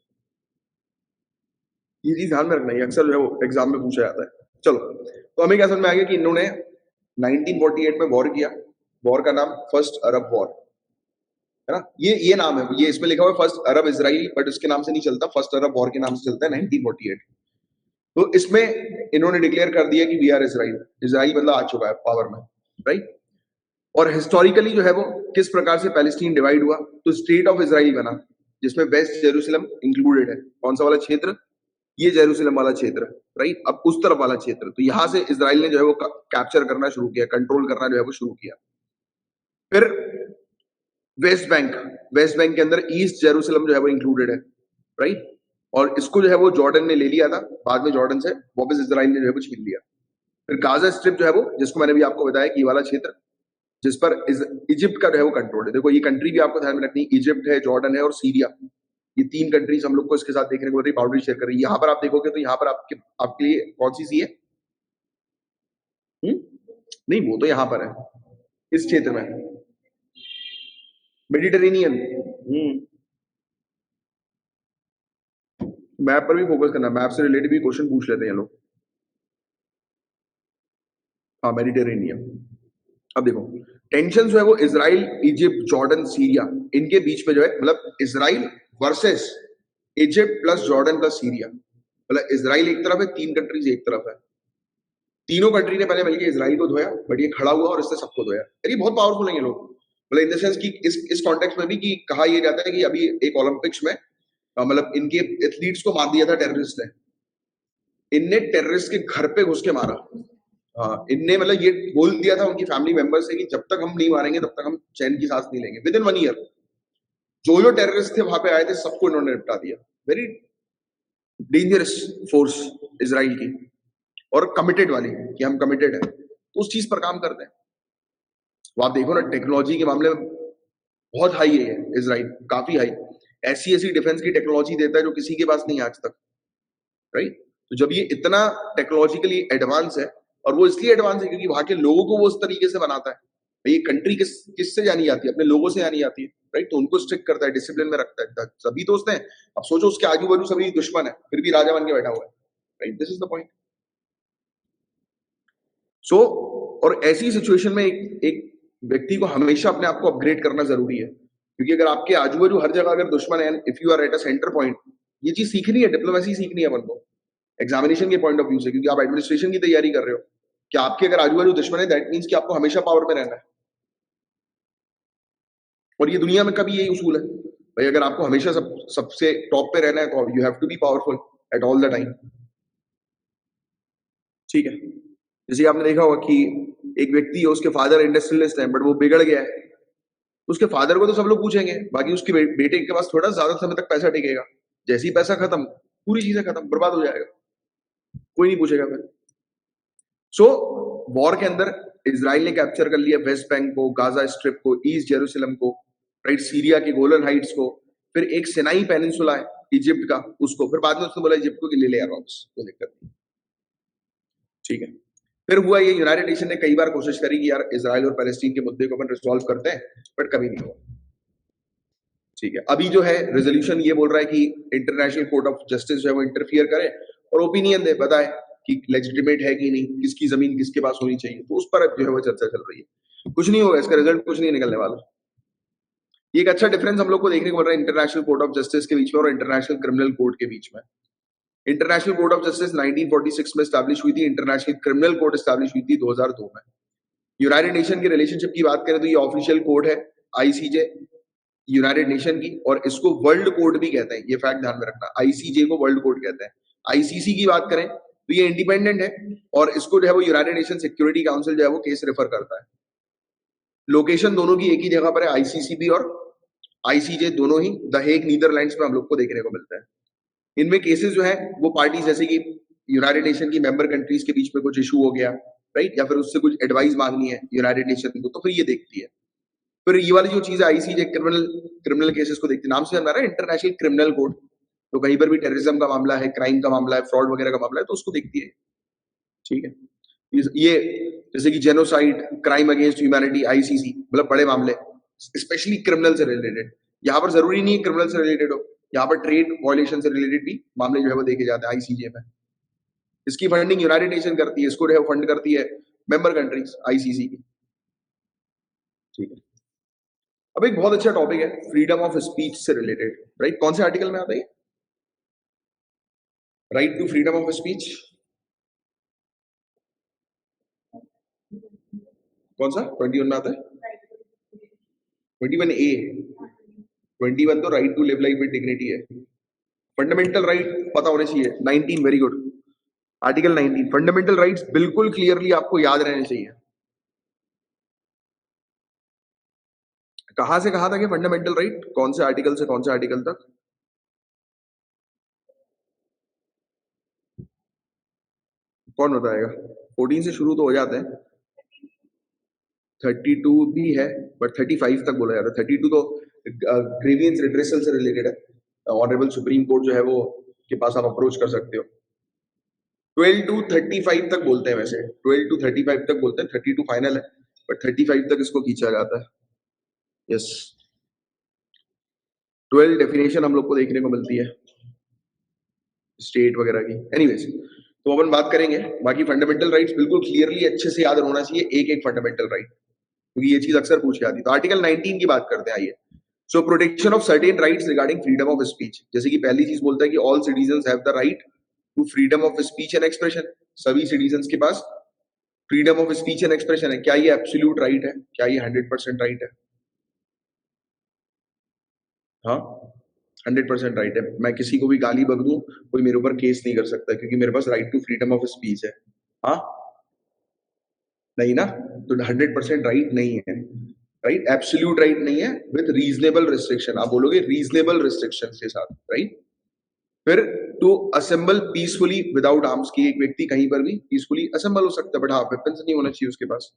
ये चीज ध्यान में रखना है, अक्सर जो है वो एग्जाम में पूछा जाता है। चलो, तो हमें क्या समझ में आ गया कि इन्होंने 1948 में वॉर किया, वॉर का नाम फर्स्ट अरब वॉर है ना। ये नाम है, ये इसमें लिखा हुआ है फर्स्ट अरब इजराइल, बट उसके नाम से नहीं चलता, फर्स्ट अरब वॉर के नाम से चलता है 1948। तो इसमें इन्होंने डिक्लेयर कर दिया कि वी आर इजराइल, इजराइल मतलब आ चुका है पावर में, राइट। और हिस्टोरिकली जो है वो किस प्रकार से पैलेस्टीन डिवाइड हुआ, तो स्टेट ऑफ इजराइल बना, जिसमें वेस्ट जेरूसलम इंक्लूडेड है। कौन सा वाला क्षेत्र, ये जेरूसलम वाला क्षेत्र, राइट? अब उस तरफ वाला क्षेत्र, तो यहां से इसराइल ने जो है वो कैप्चर करना शुरू किया, कंट्रोल करना जो है वो शुरू किया। फिर वेस्ट बैंक, वेस्ट बैंक के अंदर ईस्ट जेरूसलम जो है वो इंक्लूडेड है, राइट? और इसको जो है वो जॉर्डन ने ले लिया था, बाद में जॉर्डन से वापस इसराइल ने जो है वो छीन लिया। फिर गाजा स्ट्रिप जो है वो, जिसको मैंने भी आपको बताया कि ये वाला क्षेत्र जिस पर इजिप्ट का जो है वो कंट्रोल है। देखो ये कंट्री भी आपको ध्यान में रखनी है, इजिप्ट है, जॉर्डन है और सीरिया, ये 3 कंट्रीज हम लोग को इसके साथ देखने को मिल रही, बाउंड्री शेयर कर रही है। यहाँ पर आप देखोगे तो यहाँ पर आपके लिए कौन सी सी है? नहीं, वो तो यहाँ पर है, इस क्षेत्र में मेडिटेरेनियन। मैप पर भी फोकस करना, मैप से रिलेटेड भी क्वेश्चन पूछ लेते हैं लोग। हाँ, मेडिटेरेनियन। अब देखो टेंशन जो है वो इसराइल, इजिप्ट, जॉर्डन, सीरिया, इनके बीच में जो है, मतलब Israel versus Egypt plus Jordan plus Syria, मतलब इसराइल एक तरफ है, 3 कंट्रीज एक तरफ है। तीनों कंट्री ने पहले मिलकर इसराइल को धोया, बट ये खड़ा हुआ और इसने सबको धोया। ये बहुत पावरफुल है ये लोग, मतलब इन द सेंस कि इस कॉन्टेक्स्ट में भी कि कहा यह जाता है कि अभी एक ओलंपिक्स में मतलब इनके एथलीट्स को मार दिया था टेररिस्ट ने, इनने टेररिस्ट के घर पे घुस के मारा। हाँ, इनने मतलब ये बोल दिया था उनकी फैमिली मेंबर से कि जब तक हम नहीं मारेंगे तब तक हम चैन की सांस नहीं लेंगे। विद इन 1 ईयर जो टेररिस्ट थे वहां पे आए थे सबको इन्होंने निपटा दिया। वेरी डेंजरस फोर्स इसराइल की, और कमिटेड वाली कि हम कमिटेड है, तो उस चीज पर काम करते हैं। वो आप देखो ना टेक्नोलॉजी के मामले में बहुत हाई है इसराइल, काफी हाई, ऐसी ऐसी डिफेंस की टेक्नोलॉजी देता है जो किसी के पास नहीं आज तक, राइट? तो जब ये इतना टेक्नोलॉजिकली एडवांस है, और वो इसलिए एडवांस है क्योंकि वहां के लोगों को वो उस तरीके से बनाता है। ये कंट्री किससे जानी जाती है? अपने लोगों से जानी जाती है, राइट? तो उनको स्ट्रिक्ट करता है, डिसिप्लिन में रखता है, सभी दोस्त हैं। अब सोचो उसके आजू बाजू सभी दुश्मन है, फिर भी राजा बन के बैठा हुआ है, right? This is the point. So और ऐसी सिचुएशन में एक व्यक्ति को हमेशा अपने आप को अपग्रेड करना जरूरी है, क्योंकि अगर आपके आजू बाजू हर जगह अगर दुश्मन है, if you are at a centre point, ये चीज सीखनी है, डिप्लोमेसी सीखनी है अपन को एग्जामिनेशन के पॉइंट ऑफ व्यू से, क्योंकि आप एडमिनिस्ट्रेशन की तैयारी कर रहे हो कि आपके अगर आजू बाजू दुश्मन है, दैट मीन्स कि आपको हमेशा पावर में रहना है। और ये दुनिया में कभी यही उसूल है भाई, अगर आपको हमेशा सबसे टॉप पे रहना है तो you have to be powerful at all the time, ठीक है? जैसे आपने देखा होगा कि एक व्यक्ति है, उसके फादर इंडस्ट्रियलिस्ट है, बट वो बिगड़ गया है, तो उसके फादर को तो सब लोग पूछेंगे, बाकी उसके बेटे के पास थोड़ा ज्यादा समय तक पैसा टिकेगा। जैसे ही पैसा खत्म, पूरी चीजें खत्म, बर्बाद हो जाएगा, कोई नहीं पूछेगा फिर। सो वॉर के अंदर इजराइल ने कैप्चर कर लिया वेस्ट बैंक को, गाजा स्ट्रिप को, ईस्ट जेरूसलम को, राइट, सीरिया के गोलन हाइट्स को, फिर एक सिनाई पेनिनसुला है इजिप्ट का, उसको, फिर बाद में उसने बोला इजिप्ट को कि ले ले यार वापस, कोई दिक्कत नहीं, ठीक है? फिर हुआ ये, यूनाइटेड नेशन ने कई बार कोशिश करी कि यार इजराइल और पैलेस्टीन के मुद्दे को अपन रिजॉल्व करते हैं, बट कभी नहीं हुआ, ठीक है? अभी जो है रेजोल्यूशन ये बोल रहा है कि इंटरनेशनल कोर्ट ऑफ जस्टिस जो है वो इंटरफियर करे और ओपिनियन दे, बताए कि लेजिटिमेट है कि नहीं, किसकी जमीन किसके पास होनी चाहिए, तो उस पर जो है वो चर्चा चल रही है। कुछ नहीं होगा, इसका रिजल्ट कुछ नहीं निकलने वाला। ये एक अच्छा डिफरेंस हम लोग को देखने को मिल रहा है इंटरनेशनल कोर्ट ऑफ जस्टिस के बीच में और इंटरनेशनल क्रिमिनल कोर्ट के बीच में। इंटरनेशनल कोर्ट ऑफ जस्टिस 1946 में स्टैब्लिश हुई थी, इंटरनेशनल क्रिमिनल कोर्ट स्टैब्लिश हुई थी 2002 में। यूनाइटेड नेशन की रिलेशनशिप की बात करें तो ये ऑफिशियल कोर्ट है आईसीजे यूनाइटेड नेशन की, और इसको वर्ल्ड कोर्ट भी कहते हैं, ये फैक्ट ध्यान में रखना, आईसीजे को वर्ल्ड कोर्ट कहते हैं। आईसीसी की बात करें तो ये इंडिपेंडेंट है, और इसको जो है वो यूनाइटेड नेशन सिक्योरिटी काउंसिल जो है वो केस रेफर करता है। लोकेशन दोनों की एक ही जगह पर है, आईसीसी भी और आईसीजे दोनों ही द हेग नीदरलैंड्स में हम लोग को देखने को मिलता है। इनमें केसेस जो है वो पार्टी जैसे कि यूनाइटेड नेशन की मेंबर कंट्रीज के बीच में कुछ इशू हो गया, राइट, या फिर उससे कुछ एडवाइस मांगनी है यूनाइटेड नेशन को, तो फिर ये देखती है। फिर ये वाली जो चीज आईसीजे क्रिमिनल केसेस को देखती है, नाम से हमारा इंटरनेशनल क्रिमिनल कोर्ट, तो कहीं पर भी टेररिज्म का मामला है, क्राइम का मामला है, फ्रॉड वगैरह का मामला है, तो उसको देखती है, ठीक है? ये जैसे कि genocide, crime against humanity, ICC, मतलब बड़े मामले, स्पेशली क्रिमिनल से रिलेटेड। यहाँ पर जरूरी नहीं है क्रिमिनल से रिलेटेड हो, यहाँ पर ट्रेड वायलेशन से रिलेटेड भी मामले जो है वो देखे जाते हैं आईसीजे में। इसकी फंडिंग यूनाइटेड नेशन करती है, इसको जो है फंड करती है मेंबर कंट्रीज आईसीसी की, ठीक है? अब एक बहुत अच्छा टॉपिक है फ्रीडम ऑफ स्पीच से रिलेटेड, राइट? कौन से आर्टिकल में आता है? Right to freedom of speech, कौन सा 21 में आता है? 21A, 21 तो right to live life with dignity है, फंडामेंटल राइट पता होने चाहिए। 19 very good. Article 19 fundamental rights बिल्कुल क्लियरली आपको याद रहने चाहिए। कहां से कहां तक है फंडामेंटल राइट, कौन से आर्टिकल से कौन से आर्टिकल तक? कौन बताएगा? 14 से शुरू तो हो जाते हैं, 32 भी है बट 35 तक बोला जाता है। 32 तो ग्रीवियंस रिड्रेसल से रिलेटेड है। ऑनरेबल सुप्रीम कोर्ट जो है वो के पास आप अप्रोच कर सकते हो। 12 टू 35 तक बोलते हैं, वैसे 12 टू 35 तक बोलते हैं, 32 फाइनल है बट 35 तक इसको खींचा जाता है। यस, 12 डेफिनेशन हम लोग को देखने को मिलती है स्टेट वगैरह की। एनीवेज, तो अपन बात करेंगे। बाकी फंडामेंटल राइट्स बिल्कुल क्लियरली अच्छे से याद होना चाहिए, एक एक फंडामेंटल राइट, क्योंकि ये चीज अक्सर पूछी जाती है। तो आर्टिकल 19 की बात करते हैं, आइए। So protection of certain rights regarding freedom of speech. जैसे कि पहली चीज बोलता है कि all citizens have the right to freedom of speech and expression. सभी सिटीजंस के पास freedom of speech and expression है। क्या ये एब्सोल्यूट राइट है? क्या ये 100% राइट है? हाँ, 100% राइट है। मैं किसी को भी गाली बक दूं, कोई मेरे ऊपर केस नहीं कर सकता, क्योंकि मेरे पास right to freedom of speech है। हाँ, नहीं ना? तो 100% राइट नहीं है, राइट? एब्सोल्यूट राइट नहीं है, विद रीजनेबल रिस्ट्रिक्शन। आप बोलोगे रीजनेबल रिस्ट्रिक्शन के साथ, राइट? फिर to assemble peacefully without arms, की एक व्यक्ति कहीं पर भी पीसफुली असेंबल हो सकता है, बट हाँ, वेपन्स नहीं होना चाहिए उसके पास।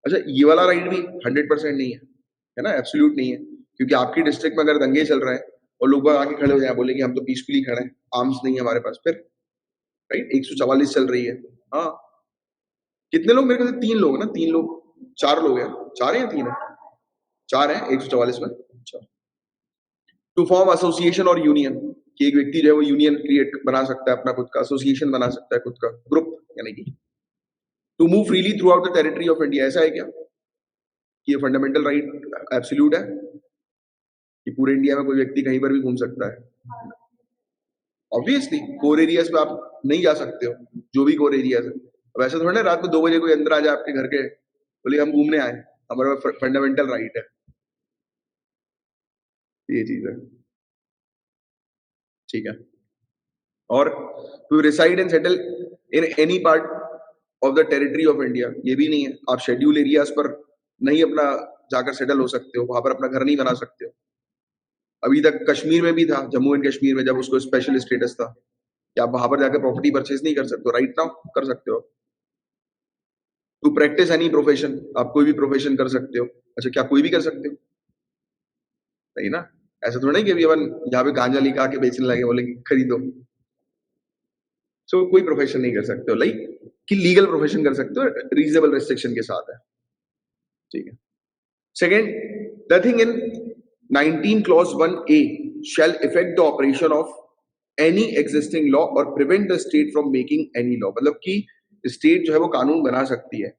अच्छा, ये वाला राइट भी 100% नहीं है ना, एब्सोल्यूट नहीं है, क्योंकि आपकी डिस्ट्रिक्ट में अगर दंगे चल रहे हैं और लोग बाग आके खड़े हो जाए, बोले कि हम तो पीसफुली खड़े हैं, आर्म्स नहीं है हमारे पास, फिर राइट 144 चल रही है। हाँ, कितने लोग? मेरे ख्याल से 3 लोग ना, 3 लोग, 4 लोग हैं, 4 है या 3 है? 4 है 144 में। अच्छा, टू फॉर्म एसोसिएशन और यूनियन, कि एक व्यक्ति जो है वो यूनियन क्रिएट बना सकता है, अपना खुद का एसोसिएशन बना सकता है, खुद का ग्रुप, यानी कि to move freely throughout the territory of India. ऐसा है क्या कि ये फंडामेंटल राइट एब्सोल्यूट है कि पूरे इंडिया में कोई व्यक्ति कहीं पर भी घूम सकता है? ऑब्वियसली कोर एरियाज पे आप नहीं जा सकते हो, जो भी कोर एरियाज है। अब ऐसा थोड़ा ना रात में 2 बजे कोई अंदर आ जाए आपके घर के, बोले हम घूमने आए, हमारे पास फंडामेंटल राइट है। ये चीज है, ठीक है। और to reside and settle in any part of the territory of India, ये भी नहीं है। आप शेड्यूल एरियाज पर नहीं अपना जाकर सेटल हो सकते हो, वहां पर अपना घर नहीं बना सकते हो। अभी तक कश्मीर में भी था, जम्मू एंड कश्मीर में, जब उसको स्पेशल स्टेटस था, कि आप वहां पर जाकर प्रॉपर्टी परचेज नहीं कर सकते हो, राइट नाउ कर सकते हो। टू प्रैक्टिस एनी प्रोफेशन, आप कोई भी प्रोफेशन कर सकते हो। अच्छा, क्या कोई भी कर सकते हो? नहीं ना, ऐसा थोड़ा नहीं कि अभी अपन यहाँ पे गांजा लेकर आके बेचने लगे, बोले कि खरीदो। सो कोई प्रोफेशन नहीं कर सकते हो, लाइक कि लीगल प्रोफेशन कर सकते हो, रीजनेबल रिस्ट्रिक्शन के साथ है, ठीक है। Second, nothing in 19 clause 1A shall affect the operation of any existing law or prevent the state from making any law। मतलब कि स्टेट जो है वो कानून बना सकती है।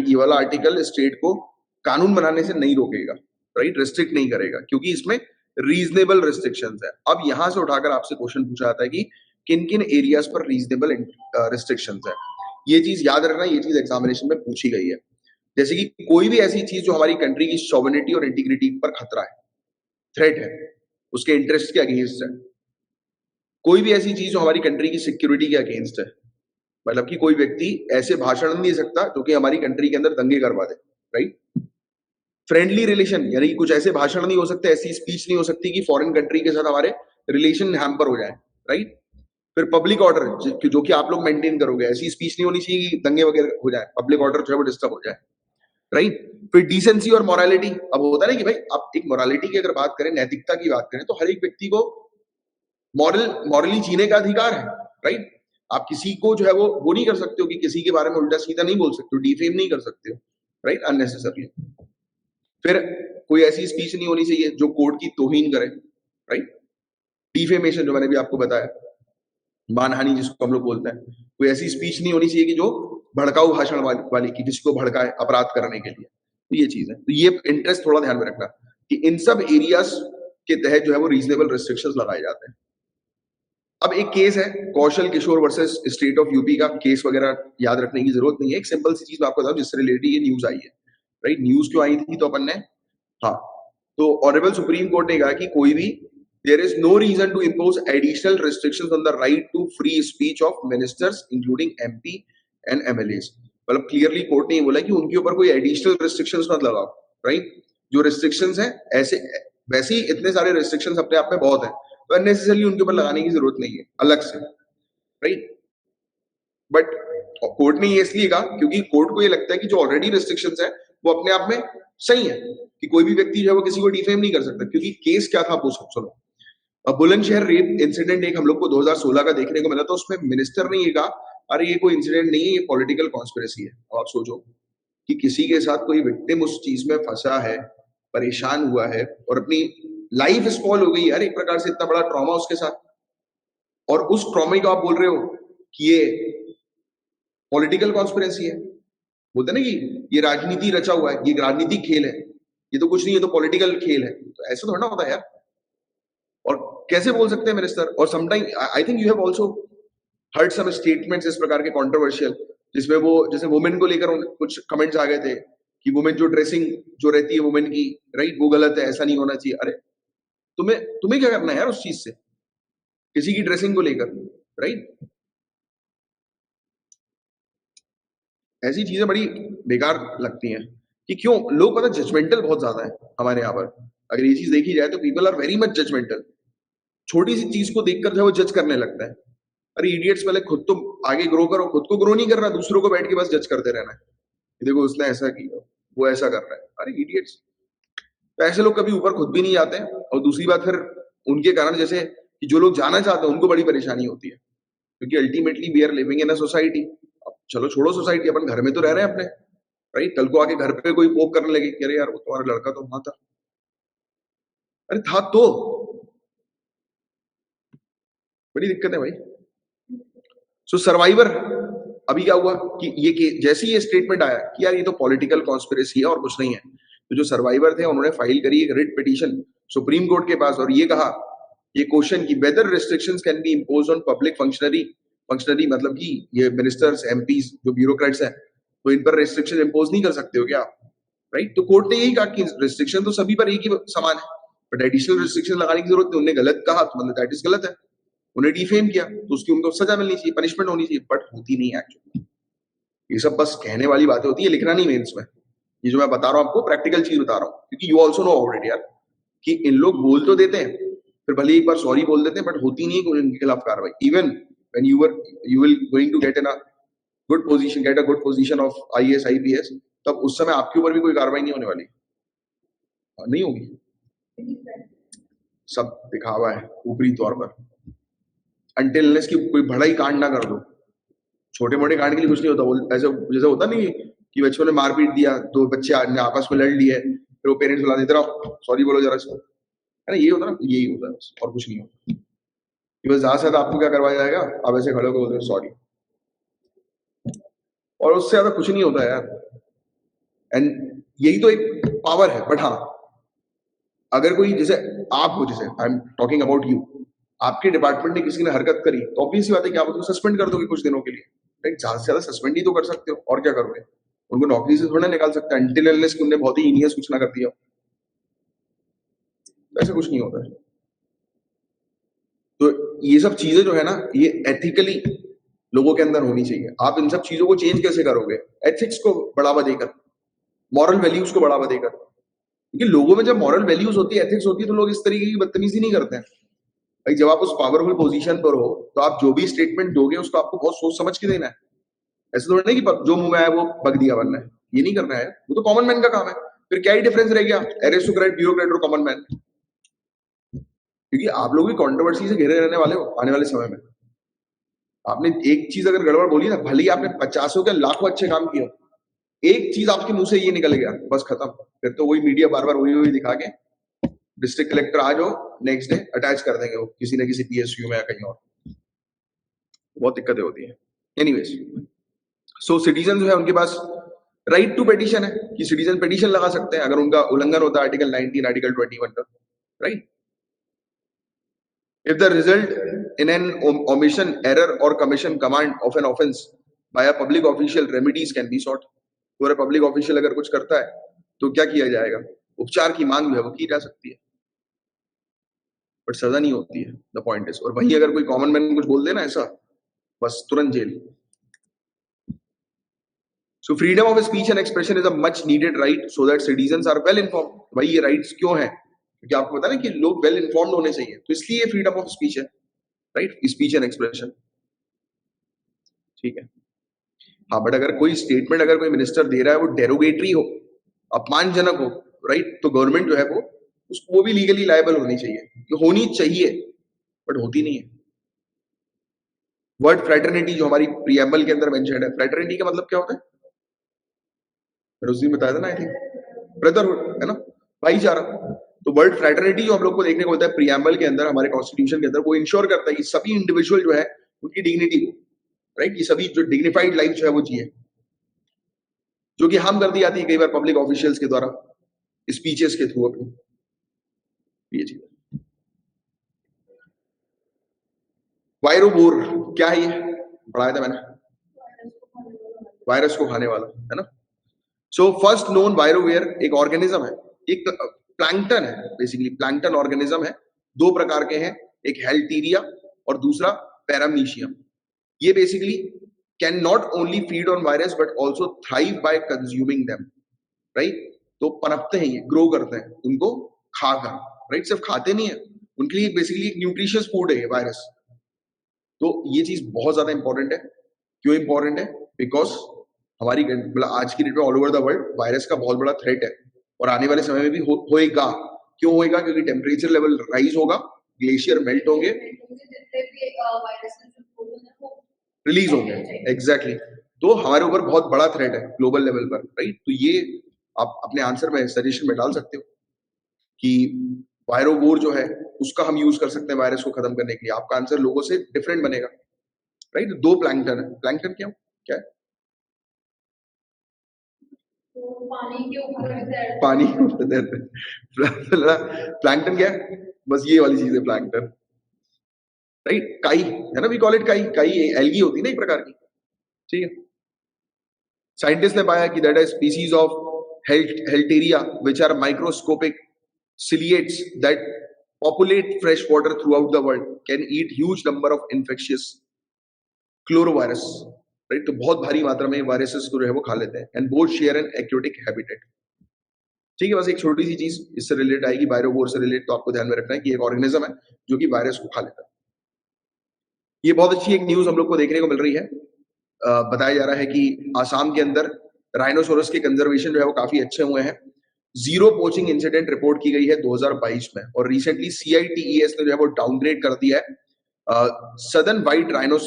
ये वाला आर्टिकल स्टेट को कानून बनाने से नहीं रोकेगा, राइट? रिस्ट्रिक्ट नहीं करेगा, क्योंकि इसमें रीजनेबल रिस्ट्रिक्शंस है। अब यहां से उठाकर आपसे क्वेश्चन पूछा जाता है कि किन किन एरियाज पर रीजनेबल रिस्ट्रिक्शंस है। ये चीज याद रखना, ये चीज एग्जामिनेशन में पूछी गई है। जैसे कि कोई भी ऐसी चीज जो हमारी कंट्री की सॉवरेनिटी और इंटीग्रिटी पर खतरा है, थ्रेट है, उसके इंटरेस्ट के अगेंस्ट है। कोई भी ऐसी चीज जो हमारी कंट्री की सिक्योरिटी के अगेंस्ट है, मतलब कि कोई व्यक्ति ऐसे भाषण नहीं दे सकता जो कि हमारी कंट्री के अंदर दंगे करवा दे, राइट? फ्रेंडली रिलेशन, यानी कि कुछ ऐसे भाषण नहीं हो सकते, ऐसी स्पीच नहीं हो सकती कि फॉरेन कंट्री के साथ हमारे रिलेशन हैम्पर हो जाए, राइट? फिर पब्लिक ऑर्डर जो कि आप लोग मेंटेन करोगे, ऐसी स्पीच नहीं होनी चाहिए कि दंगे वगैरह हो जाए, पब्लिक ऑर्डर जो है वो डिस्टर्ब हो जाए, राइट? फिर डिसेंसी और मोरालिटी। अब होता है ना कि भाई आप एक मोरालिटी की अगर बात करें, नैतिकता की बात करें, तो हर एक व्यक्ति को मॉरली जीने का अधिकार है, राइट? आप किसी को जो है वो नहीं कर सकते हो कि किसी के बारे में उल्टा सीधा नहीं बोल सकते हो, डिफेम नहीं कर सकते हो, राइट? अननेसेसरली। फिर कोई ऐसी स्पीच नहीं होनी चाहिए जो कोर्ट की तौहीन करे, राइट? डिफेमेशन जो मैंने भी आपको बताया, मानहानि जिसको हम लोग बोलते हैं, कोई ऐसी स्पीच नहीं होनी चाहिए कि जो भड़काऊ भाषण वाली की किसी को भड़काए अपराध करने के लिए। तो ये चीज है, तो ये इंटरेस्ट थोड़ा ध्यान में रखना कि इन सब एरियाज के तहत जो है वो रीजनेबल रिस्ट्रिक्शंस लगाए जाते हैं। अब एक केस है Kaushal Kishore versus state of UP का, केस वगैरह याद रखने की जरूरत नहीं है। एक सिंपल सी चीज मैं आपको बताऊं जिससे रिलेटेड ये न्यूज आई है, राइट? न्यूज क्यों आई थी? तो अपन ने, हाँ, तो ऑनरेबल सुप्रीम कोर्ट ने कहा कि कोई भी there is no reason to impose additional restrictions on the right to free speech of ministers including MP and MLAs. मतलब क्लियरली कोर्ट ने ये बोला कि उनके ऊपर कोई एडिशनल रिस्ट्रिक्शंस मत लगाओ, राइट? जो रिस्ट्रिक्शंस हैं ऐसे वैसे ही इतने सारे रिस्ट्रिक्शंस अपने आप में बहुत है, तो अननेसेसरली उनके ऊपर लगाने की जरूरत नहीं है अलग से, राइट? बट कोर्ट ने ये इसलिए कहा क्योंकि कोर्ट को ये लगता है कि जो ऑलरेडी रिस्ट्रिक्शंस है वो अपने आप में सही है, कि कोई भी व्यक्ति जो है वो किसी को डिफेम नहीं कर सकता, क्योंकि केस क्या था पूछ सुनो। बुलंदशहर रेप इंसिडेंट एक हम लोग को 2016 का देखने को मिला था, उसमें मिनिस्टर ने ये कहा अरे ये कोई इंसिडेंट नहीं है, ये पॉलिटिकल कॉन्स्पिरेसी है। अब आप सोचो कि किसी के साथ कोई विक्टिम उस चीज में फंसा है, परेशान हुआ है और अपनी लाइफ स्पॉइल हो गई यार, एक प्रकार से इतना बड़ा ट्रॉमा उसके साथ, और उस ट्रॉमा को आप बोल रहे हो कि ये पॉलिटिकल कॉन्स्पिरेसी है। बोलते ना कि ये राजनीति रचा हुआ है, ये राजनीतिक खेल है, ये तो कुछ नहीं है, तो पॉलिटिकल खेल है। तो ऐसा थोड़ा होता है यार। और कैसे बोल सकते हैं मिनिस्टर? और sometime I think you have also heard some statements इस प्रकार के कंट्रोवर्शियल, जिसमें वो जैसे वुमेन को लेकर कुछ कमेंट्स आ गए थे कि वुमेन जो ड्रेसिंग जो रहती है वुमेन की, राइट, वो गलत है, ऐसा नहीं होना चाहिए। अरे तुम्हें क्या करना है यार उस चीज से, किसी की ड्रेसिंग को लेकर, राइट? ऐसी चीजें बड़ी बेकार लगती हैं कि क्यों लोग पता जजमेंटल बहुत ज्यादा है हमारे यहाँ पर। अगर ये चीज देखी जाए तो people are very much judgemental, छोटी सी चीज को देखकर जो है वो जज करने लगता है। अरे इडियट्स, पहले खुद तो आगे ग्रो करो, खुद को ग्रो नहीं कर रहा, दूसरों को बैठ के बस जज करते रहना है, देखो उसने ऐसा किया, वो ऐसा कर रहा है। अरे इडियट्स, तो ऐसे लोग कभी ऊपर खुद भी नहीं आते हैं। और दूसरी बात फिर उनके कारण जैसे कि जो लोग जाना चाहते हैं उनको बड़ी परेशानी होती है, क्योंकि ultimately we are living in a society. अब चलो छोड़ो सोसाइटी, अपन घर में तो रह रहे हैं अपने, राइट? कल को आके घर पे कोई पोक करने लगे कि अरे यार वो तुम्हारा लड़का तो वहां था, अरे था तो, बड़ी दिक्कत है भाई। सो सर्वाइवर अभी क्या हुआ कि ये जैसे ही ये स्टेटमेंट आया कि यार ये तो पॉलिटिकल कॉन्स्पिरेसी है और कुछ नहीं है, तो जो सर्वाइवर थे उन्होंने फाइल करी एक रिट पिटीशन सुप्रीम कोर्ट के पास, और ये कहा, ये क्वेश्चन की whether restrictions can be imposed on public functionary मतलब कि ये मिनिस्टर्स, एमपीज, जो ब्यूरोक्रेट्स हैं, तो इन पर रिस्ट्रिक्शन इम्पोज नहीं कर सकते हो क्या आप, राइट? तो कोर्ट ने यही कहा कि रिस्ट्रिक्शन तो सभी पर एक ही समान है, बट एडिशनल रिस्ट्रिक्शन लगाने की जरूरत नहीं। उन्होंने गलत कहा तो मतलब दैट इज गलत है, उन्हें डिफेम किया तो उसकी उनको सजा मिलनी चाहिए, पनिशमेंट होनी चाहिए, बट होती नहीं एक्चुअली। ये सब बस कहने वाली बातें होती है, लिखना नहीं मेंस में। ये जो मैं बता रहा हूँ आपको प्रैक्टिकल चीज बता रहा हूँ, क्योंकि you also no about it यार, कि इन लोग बोल तो देते हैं, फिर भले एक बार सॉरी बोल देते हैं, बट होती नहीं है कोई इनके खिलाफ कार्रवाई। Even when you will going to get in a good position of IAS IPS, तब उस समय आपके ऊपर भी कोई कार्रवाई नहीं होने वाली, नहीं होगी, सब दिखावा है ऊपरी तौर पर। अनटिल अनलेस की कोई बड़ा ही कांड ना कर दो, छोटे मोटे कांड के लिए कुछ नहीं होता। ऐसे जैसे होता नहीं कि बच्चों ने मारपीट दिया, दो बच्चे आपस में लड़ लिए, फिर वो पेरेंट्स बुला देते रहो, सॉरी बोलो जरा इसको, है ना? ये होता ना, यही होता है बस, और कुछ नहीं होता। कि बस ज्यादा से ज्यादा आपको क्या करवाया जाएगा, आप ऐसे खड़े होकर बोलते सॉरी, और उससे ज्यादा कुछ नहीं होता यार। एंड यही तो एक पावर है। बट हाँ, अगर कोई जैसे आप हो, जैसे I am talking about you, आपके डिपार्टमेंट ने किसी ने हरकत करी, तो ऑब्वियस बात है कि आप उसको सस्पेंड कर दोगे कुछ दिनों के लिए, राइट? ज्यादा से ज्यादा सस्पेंड ही तो कर सकते हो, और क्या करोगे? उनको नौकरी से थोड़ा निकाल सकते हैं, अनटिल अनलेस कि उन्होंने बहुत ही ईनियस कुछ ना कर दिया, ऐसा कुछ नहीं होता है। तो ये सब चीजें जो है ना, ये एथिकली लोगों के अंदर होनी चाहिए। आप इन सब चीजों को चेंज कैसे करोगे? एथिक्स को बढ़ावा देकर, मॉरल वैल्यूज को बढ़ावा देकर, क्योंकि लोगों में जब मॉरल वैल्यूज होती है, एथिक्स होती है, तो लोग इस तरीके की बदतमीजी नहीं करते हैं भाई। जब आप उस पावरफुल पोजीशन पर हो, तो आप जो भी स्टेटमेंट दोगे उसको आपको बहुत सोच समझ के देना है। ऐसे थोड़ा नहीं कि जो मुंह में आया वो बक दिया बनना है, ये नहीं करना है, वो तो कॉमन मैन का काम है। फिर क्या ही डिफरेंस रह गया एरिस्टोक्रेट, ब्यूरोक्रेट और कॉमन मैन? क्योंकि आप लोग भी कंट्रोवर्सी से घिरे रहने वाले हो आने वाले समय में। आपने एक चीज अगर गड़बड़ बोली ना, भले ही आपने 50 के लाखों अच्छे काम किए, एक चीज आपके मुंह से ये निकल गया, बस खत्म। फिर तो वही मीडिया बार बार वही दिखा के, डिस्ट्रिक्ट कलेक्टर आ जाओ, नेक्स्ट डे अटैच कर देंगे वो किसी न किसी PSU में या कहीं और। बहुत दिक्कतें होती है। एनीवेज, सो सिटीजन जो है उनके पास राइट टू पिटीशन है, कि सिटीजन पिटीशन लगा सकते हैं अगर उनका उल्लंघन होता है आर्टिकल 19, आर्टिकल 21 का, right? If the result in an omission, error or commission command of an offence by a public official, remedies can be sought. तो अगर पब्लिक ऑफिशियल अगर कुछ करता है तो क्या किया जाएगा? उपचार की मांग जो है वो की जा सकती है। बट सजा नहीं होती है, द पॉइंट इज। और वहीं अगर कोई कॉमन मैन कुछ बोल देना ऐसा, बस तुरंत jail. So freedom of speech and expression is a much needed right so that citizens are well informed. भाई ये राइट्स क्यों है? क्योंकि आपको पता है ना कि लोग वेल इन्फॉर्म्ड होने चाहिए, तो इसलिए फ्रीडम ऑफ स्पीच है, राइट? स्पीच एंड एक्सप्रेशन, ठीक है। हाँ, बट अगर कोई स्टेटमेंट अगर कोई मिनिस्टर दे रहा है वो डेरोगेटरी हो, अपमानजनक हो, राइट, तो गवर्नमेंट जो है वो भी लीगली लायबल होनी चाहिए, ये होनी चाहिए, बट होती नहीं है। वर्ड फ्रेटर्निटी जो हमारी प्रीएम्बल के अंदर मेंशन्ड है, फ्रेटर्निटी का मतलब क्या होता है? रोजी बताया था ना, आई थिंक ब्रदरहुड, है ना, भाईचारा। तो वर्ड फ्रेटर्निटी जो हम लोग को देखने को मिलता है प्रीएम्बल के अंदर, हमारे कॉन्स्टिट्यूशन के अंदर, वो इंश्योर करता है कि सभी इंडिविजुअल जो है उनकी डिग्निटी को, राइट, ये सभी जो डिग्निफाइड लाइफ जो है वो जिए, जो कि हम कर दी जाती है कई बार पब्लिक ऑफिशियल्स के द्वारा स्पीचेस के थ्रू अपनी, ये चीज। वायरोबोर क्या है? ये पढ़ाया था मैंने, वायरस को खाने वाला, है ना। सो फर्स्ट नोन वायरोवेयर एक ऑर्गेनिज्म है, एक प्लैंकटन है, बेसिकली प्लैंकटन ऑर्गेनिज्म है। दो प्रकार के हैं, एक हेल्टीरिया और दूसरा पैरामीशियम। ये basically can not only feed on virus but also thrive bye consuming them, right. तो पनपते हैं, ये ग्रो करते हैं उनको खाकर, राइट, सिर्फ खाते नहीं है, उनके लिए बेसिकली एक न्यूट्रिशियस फूड है ये वायरस। तो ये चीज बहुत ज्यादा इंपॉर्टेंट है। क्यों इंपॉर्टेंट है? बिकॉज हमारी मतलब आज की डेट में all over the world virus का बहुत बड़ा थ्रेट है, और आने वाले समय में भी होएगा। क्यों होएगा? क्योंकि टेम्परेचर लेवल राइज होगा, ग्लेशियर मेल्ट होंगे, रिलीज होंगे, एग्जैक्टली। तो हमारे ऊपर बहुत बड़ा थ्रेट है ग्लोबल लेवल पर, राइट। तो ये आप अपने आंसर में सजेशन में डाल सकते हो कि वायरोवोर जो है उसका हम यूज कर सकते हैं वायरस को खत्म करने के लिए। आपका आंसर लोगों से डिफरेंट बनेगा, राइट। दो प्लैंकटन है, प्लैंकटन क्या है? पानी के ऊपर तैरते प्लैंकटन क्या है? बस ये वाली चीज है प्लैंकटन, राइट। काई है ना, वी कॉल इट काई। काई एल्गी होती है ना एक प्रकार की, ठीक है। साइंटिस्ट ने पाया कि that is species of Halteria which are microscopic ciliates that populate fresh water throughout the world can eat huge number of infectious chlorovirus, right। तो बहुत भारी मात्रा में वायरसेस को जो है वो खा लेते हैं, and both share an aquatic habitat, ठीक है। बस एक छोटी सी चीज इससे रिलेट आएगी, वायरोवोर से रिलेट, तो आपको ध्यान में रखना है कि एक ऑर्गेनिज्म है जो कि वायरस को खा लेता है। ये बहुत अच्छी एक न्यूज हम लोग को देखने को मिल रही है। बताया जा रहा है कि आसाम के अंदर राइनोसोरस के कंजर्वेशन जो है वो काफी अच्छे हुए हैं। जीरो पोचिंग इंसिडेंट रिपोर्ट की गई है 2022 में, और रिसेंटली CITES ने जो है वो डाउनग्रेड कर दिया है सदर्न व्हाइट राइनोस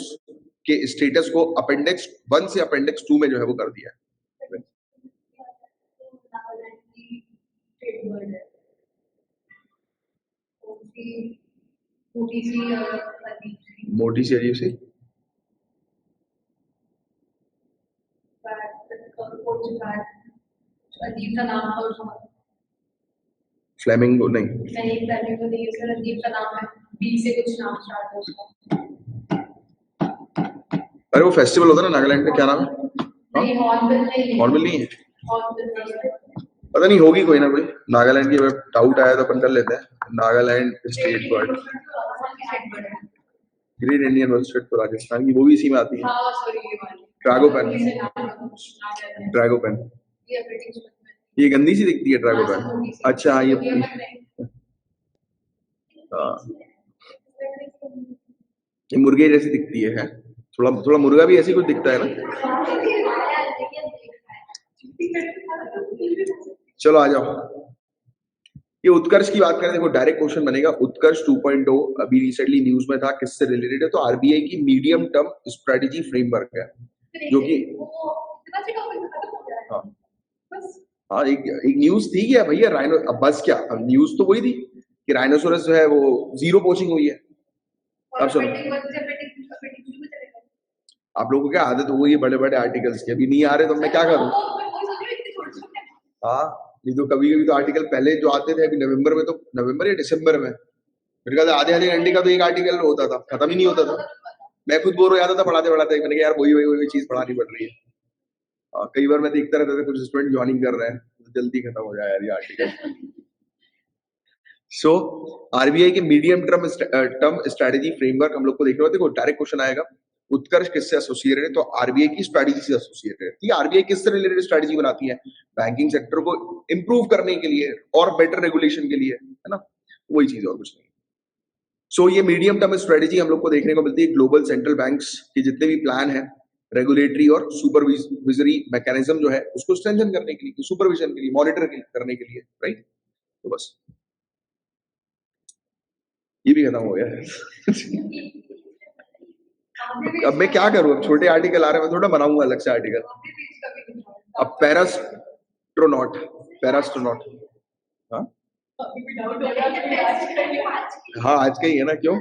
के स्टेटस को अपेंडिक्स 1 से अपेंडिक्स 2 में जो है वो कर दिया है। मोटी सी अजीब सी अजीब सा नाम था उसका, फ्लेमिंगो नहीं, फ्लेमिंगो नहीं, उसका अजीब सा नाम है, बी से कुछ नाम स्टार्ट है उसका। अरे वो फेस्टिवल होता है ना नागालैंड में, क्या नाम है? नहीं, हॉर्नबिल नहीं, हॉर्नबिल नहीं है, हॉर्नबिल नहीं, पता नहीं, होगी कोई ना कोई। नागालैंड की डाउट आया तो अपन कर लेते हैं। Nagaland state bird, great Indian bird तो राजस्थान की, वो भी इसी में आती है। ड्रैगोपैन, ड्रैगोपैन ये गंदी सी दिखती है ड्रैगोपैन। अच्छा, ये मुर्गे जैसी दिखती है, थोड़ा थोड़ा मुर्गा भी ऐसी कुछ दिखता है ना। चलो आ जाओ, ये उत्कर्ष की बात करें, देखो डायरेक्ट क्वेश्चन बनेगा। उत्कर्ष 2.0 अभी रिसेंटली न्यूज में था, किससे रिलेटेड है? तो RBI की मीडियम टर्म स्ट्रेटेजी फ्रेमवर्क है, जो कि हाँ एक न्यूज थी क्या भैया, राइनो, अब बस क्या, अब न्यूज तो वही थी कि राइनोसोरस जो है वो जीरो पोचिंग हुई है। अब सुनो, आप लोगों को क्या आदत हो गई है बड़े बड़े आर्टिकल्स की, अभी नहीं आ रहे तो मैं क्या करूं? हाँ, नहीं तो कभी कभी तो आर्टिकल पहले जो आते थे, अभी नवंबर में, तो नवंबर या दिसंबर में मेरे ख्याल आधे आधे घंटे का तो एक आर्टिकल होता था, खत्म ही नहीं होता था। मैं खुद बोर हो जाता था पढ़ाते पढ़ाते, मैंने कहा यार वही चीज पढ़ानी पड़ रही है। कई बार मैं देखता रहता था कुछ स्टूडेंट ज्वाइनिंग कर रहे हैं, जल्दी खत्म हो जाए यार ये आर्टिकल। सो आरबीआई के मीडियम टर्म स्ट्रेटेजी फ्रेमवर्क हम लोग को देखना होगा। देखो डायरेक्ट क्वेश्चन आएगा, उत्कर्ष किससे एसोसिएटेड है, तो आरबीआई की स्ट्रेटेजी से एसोसिएटेड है। ठीक है, आरबीआई किससे रिलेटेड स्ट्रेटेजी बनाती है? बैंकिंग सेक्टर को इंप्रूव करने के लिए और बेटर रेगुलेशन के लिए, है ना, वही चीज और कुछ नहीं। सो ये मीडियम टर्म स्ट्रेटेजी हम लोग को देखने को मिलती है ग्लोबल सेंट्रल बैंक्स के जितने भी प्लान है रेगुलेटरी और सुपरविजरी मैकेनिज्म जो है उसको स्ट्रेंथन करने के लिए, सुपरविजन के लिए, मॉनिटर करने के लिए, राइट। तो बस ये भी खत्म हो गया है। अब मैं क्या करूं, अब छोटे आर्टिकल आ रहे हैं, मैं थोड़ा बनाऊंगा अलग से आर्टिकल। अब पैरास्ट्रोनॉट, पैरास्ट्रोनॉट, हाँ हाँ आज का ही है ना, क्यों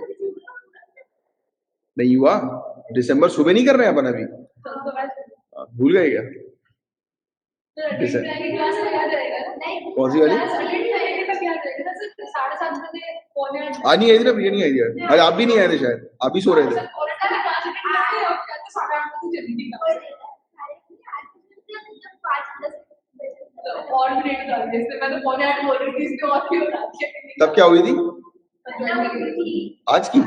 नहीं हुआ? दिसंबर सुबह नहीं कर रहे हैं अपन अभी? भूल गए क्या? कौन सी वाली? आज नहीं आई थी ना, प्रिया नहीं आई थी आज आप भी नहीं आए थे शायद, आप भी सो रहे थे। तब क्या हुई थी आज की?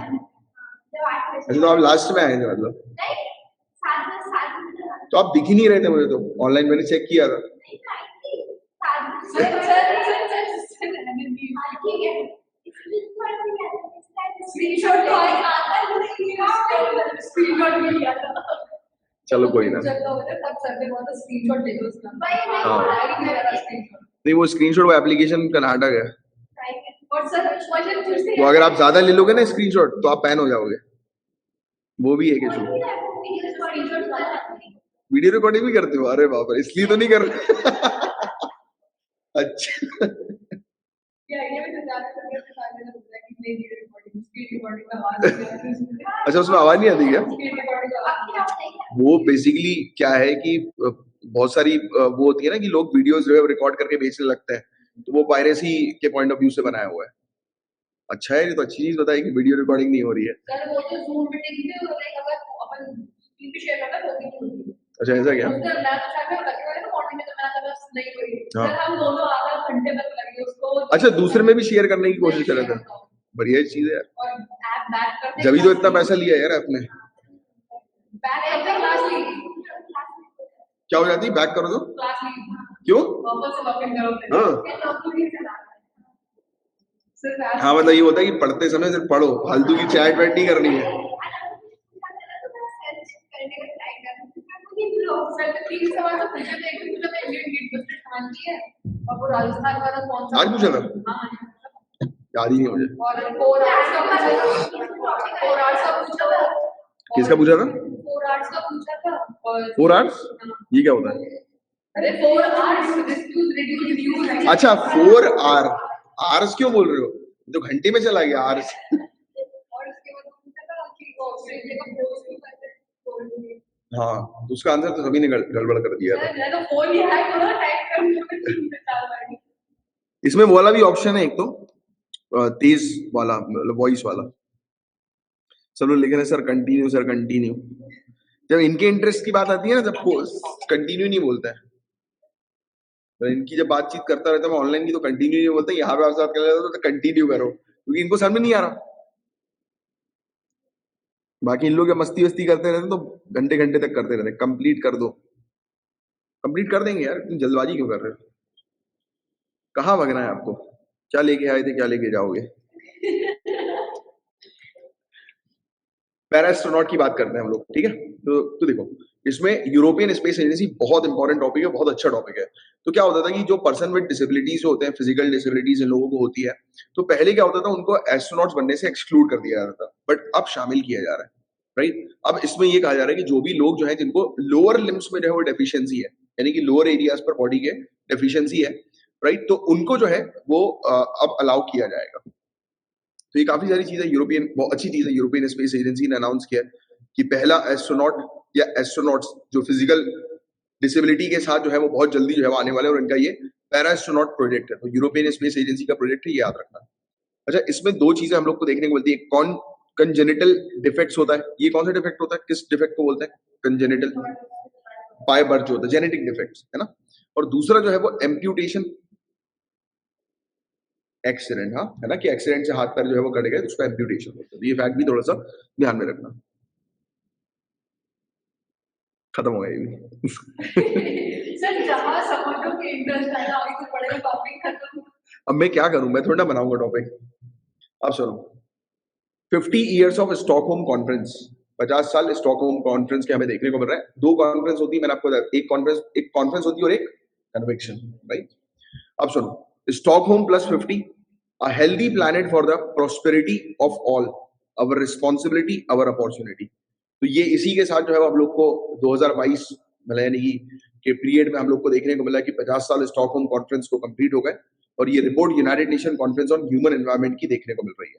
अच्छा तो आप लास्ट में आए थे मतलब? तो आप दिख ही नहीं रहे थे मुझे, तो ऑनलाइन मैंने चेक किया था। चलो कोई ना, हाँ नहीं वो स्क्रीनशॉट वो एप्लीकेशन का नाटक है। तो अगर आप ज्यादा ले लोगे ना स्क्रीनशॉट तो आप पैन हो जाओगे, वो भी एक इशू। वीडियो रिकॉर्डिंग भी करते हो? अरे बाप रे, इसलिए तो नहीं कर रहे। अच्छा अच्छा उसमें आवाज नहीं आती क्या? वो बेसिकली क्या है कि बहुत सारी वो होती है ना कि लोग वीडियोस जो है रिकॉर्ड करके बेचने लगते हैं, तो वो पायरेसी के पॉइंट ऑफ व्यू से बनाया हुआ है। अच्छा है, ये तो अच्छी चीज बताई कि वीडियो रिकॉर्डिंग नहीं हो रही है। अच्छा ऐसा क्या? अच्छा दूसरे में भी शेयर करने की कोशिश कर रहे थे, बढ़िया चीज है यार, जब तो इतना पैसा लिया यार आपने। क्या हो जाती है बैक करो तो? क्यों? हाँ मतलब ये होता है कि पढ़ते समय सिर्फ पढ़ो, फालतू की चैट वैट नहीं करनी है। आज पूछा था? याद ही नहीं मुझे। किसका पूछा था? 4 आवर्स? ये क्या होता है? अच्छा 4 आवर, आवर्स क्यों बोल रहे हो? तो घंटे में चला गया आवर्स। हाँ तो उसका आंसर तो सभी ने गड़बड़ कर दिया था। इसमें वाला भी ऑप्शन है एक तो तेज वाला मतलब वॉइस वाला, सब लोग लिख रहे हैं सर कंटिन्यू, सर कंटिन्यू। जब इनके इंटरेस्ट की बात आती है ना जब कंटिन्यू नहीं बोलता है, तो इनकी जब बातचीत करता रहता है मैं ऑनलाइन की तो कंटिन्यू नहीं बोलता, यहाँ पे आपसे बात कर लेता तो कंटिन्यू करो, क्योंकि इनको समझ नहीं आ रहा। बाकी इन लोग जब मस्ती वस्ती करते रहते तो घंटे घंटे तक करते रहते, कंप्लीट कर दो, कंप्लीट कर देंगे यार, तुम जल्दबाजी क्यों कर रहे हो? कहाँ भगना है आपको? क्या लेके आए थे, क्या लेके जाओगे? पैरास्ट्रोनॉट की बात करते हैं हम लोग, ठीक है। तो देखो इसमें यूरोपियन स्पेस एजेंसी बहुत इंपॉर्टेंट टॉपिक है, बहुत अच्छा टॉपिक है। तो क्या होता था कि जो पर्सन विद डिसेबिलिटीज होते हैं, फिजिकल डिसेबिलिटीज इन लोगों को होती है, तो पहले क्या होता था उनको एस्ट्रोनॉट्स बनने से एक्सक्लूड कर दिया जाता था, बट अब शामिल किया जा रहा है, राइट। अब इसमें ये कहा जा रहा है कि जो भी लोग जो है जिनको लोअर लिम्स में जो है वो डेफिशिएंसी है, यानी कि लोअर एरियाज पर बॉडी के डेफिशिएंसी है, राइट, तो उनको जो है वो अब अलाउ किया जाएगा। तो ये काफी सारी चीजें यूरोपियन, बहुत अच्छी चीज है, यूरोपियन स्पेस एजेंसी ने अनाउंस किया कि पहला एस्ट्रोनॉट या एस्ट्रोनॉट्स जो फिजिकल डिसेबिलिटी के साथ जो है वो बहुत जल्दी जो है वो आने वाले हैं, और इनका ये पैरा एस्ट्रोनॉट प्रोजेक्ट है, तो यूरोपियन स्पेस एजेंसी का प्रोजेक्ट है, ये याद रखना। अच्छा इसमें दो चीजें हम लोग को देखने को मिलती है, कौन कंजेनिटल डिफेक्ट्स होता है, ये कौन सा डिफेक्ट होता है, किस डिफेक्ट को बोलते हैं? कंजेनिटल, बाय बर्थ जो होता है, जेनेटिक डिफेक्ट्स, है ना। और दूसरा जो है वो एम्प्यूटेशन, एक्सीडेंट, हाँ, है ना, कि एक्सीडेंट से हाथ पैर जो है वो कट गए तो उसका एम्प्यूटेशन होता है। तो ये फैक्ट भी थोड़ा सा ध्यान में रखना। खत्म हो गया ये भी। सर जहाँ समझो कि इंटरेस्ट है ना वही तो पढ़ेगा, टॉपिक खत्म। अब मैं क्या करूं, मैं थोड़ा ना बनाऊंगा टॉपिक। अब सुनो, 50 ईयर्स ऑफ स्टॉकहोम कॉन्फ्रेंस, 50 साल स्टॉकहोम कॉन्फ्रेंस के हमें देखने को मिल रहा है। दो कॉन्फ्रेंस होती है, मैंने आपको बताया, एक कॉन्फ्रेंस होती है और एक कन्वेक्शन, राइट। अब सुनो, Stockholm plus 50, a healthy planet for the prosperity of all, our responsibility, our opportunity. तो ये इसी के साथ जो है हम लोग को 2022 मतलब यानी के पीरियड में हम लोग को देखने को मिला कि 50 साल स्टॉकहोम कॉन्फ्रेंस को कंप्लीट हो गए और ये report United nation conference on human environment की देखने को मिल रही है।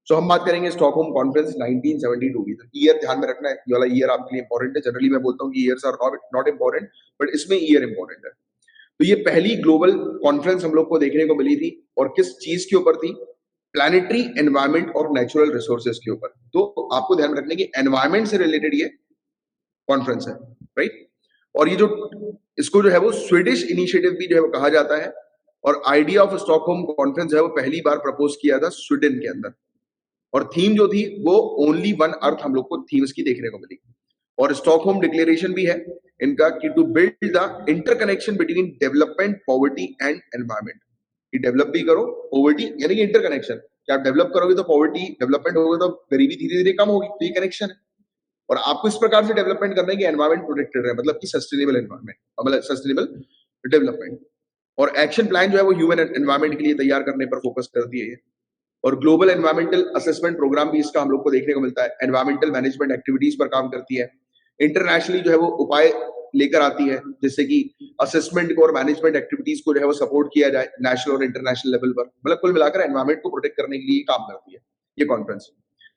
सो हम बात करेंगे स्टॉकहोम कॉन्फ्रेंस 1972 की। तो ईयर ध्यान में रखना है, ये वाला ईयर आपके लिए इंपॉर्टेंट है। जनरली मैं बोलता हूँ कि years are not important, but इसमें ईयर इंपॉर्टेंट है। तो ये पहली ग्लोबल कॉन्फ्रेंस हम लोग को देखने को मिली थी और किस चीज के ऊपर थी? प्लैनेटरी एनवायरनमेंट और नेचुरल रिसोर्सेज के ऊपर। तो आपको ध्यान रखना है कि एनवायरनमेंट से रिलेटेड ये कॉन्फ्रेंस है, राइट। और ये जो इसको जो है वो स्वीडिश इनिशिएटिव भी जो है वो कहा जाता है। और आइडिया ऑफ स्टॉकहोम कॉन्फ्रेंस जो है वो पहली बार प्रपोज किया था स्वीडन के अंदर। और थीम जो थी वो ओनली वन अर्थ हम लोग को थीम्स की देखने को मिली। और स्टॉकहोम डिक्लेरेशन भी है इनका कि to build the interconnection between development, poverty and environment. कि डेवलप भी करो, पॉवर्टी यानी कि इंटरकनेक्शन, कि आप डेवलप करोगे तो पॉवर्टी, डेवलपमेंट होगा तो गरीबी धीरे धीरे कम होगी, तो ये कनेक्शन है। और आपको इस प्रकार से डेवलपमेंट करना है कि एनवायरनमेंट प्रोटेक्टेड रहे, मतलब कि सस्टेनेबल एनवायरनमेंट, मतलब सस्टेनेबल डेवलपमेंट। और एक्शन प्लान जो है वो ह्यूमन एनवायरनमेंट के लिए तैयार करने पर फोकस करती है। और ग्लोबल एनवायरमेंटल असेसमेंट प्रोग्राम भी इसका हम लोग को देखने को मिलता है। एनवायरमेंटल मैनेजमेंट एक्टिविटीज पर काम करती है। इंटरनेशनली जो है वो उपाय लेकर आती है जिससे कि असेसमेंट को और मैनेजमेंट एक्टिविटीज को जो है वो सपोर्ट किया जाए नेशनल और इंटरनेशनल लेवल पर। मतलब कुल मिलाकर एनवायरमेंट को प्रोटेक्ट करने के लिए काम करती है ये कॉन्फ्रेंस।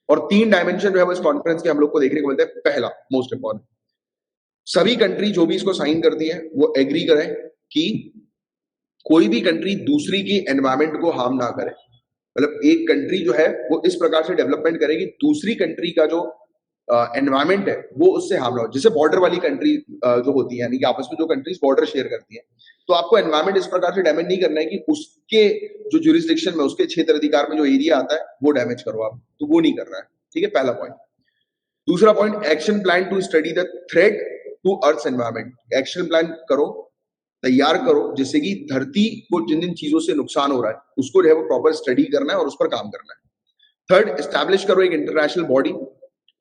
और 3 डायमेंशन जो है वो इस कॉन्फ्रेंस के हम लोग को देखने को मिलते हैं। पहला, मोस्ट इंपॉर्टेंट, सभी कंट्री जो भी इसको साइन करती है वो एग्री करें कि कोई भी कंट्री दूसरी की एनवायरमेंट को हार्म ना करे। मतलब एक कंट्री जो है वो इस प्रकार से डेवलपमेंट करेगी दूसरी कंट्री का जो एनवायरमेंट है वो उससे हार्म ना हो। जैसे बॉर्डर वाली कंट्री जो होती है, यानी कि आपस में जो कंट्रीज बॉर्डर शेयर करती है, तो आपको एनवायरमेंट इस प्रकार से डैमेज नहीं करना है कि उसके जो जुरिस्डिक्शन में, उसके क्षेत्र अधिकार में जो एरिया आता है वो डैमेज करो आप, तो वो नहीं करना है। ठीक है, पहला पॉइंट। दूसरा point, action plan to study the threat to earth environment. Action plan करो, तैयार करो, जिससे कि धरती को जिन जिन चीजों से नुकसान हो रहा है उसको जो है वो प्रॉपर स्टडी करना है और उस पर काम करना है। थर्ड, एस्टैब्लिश करो एक international body,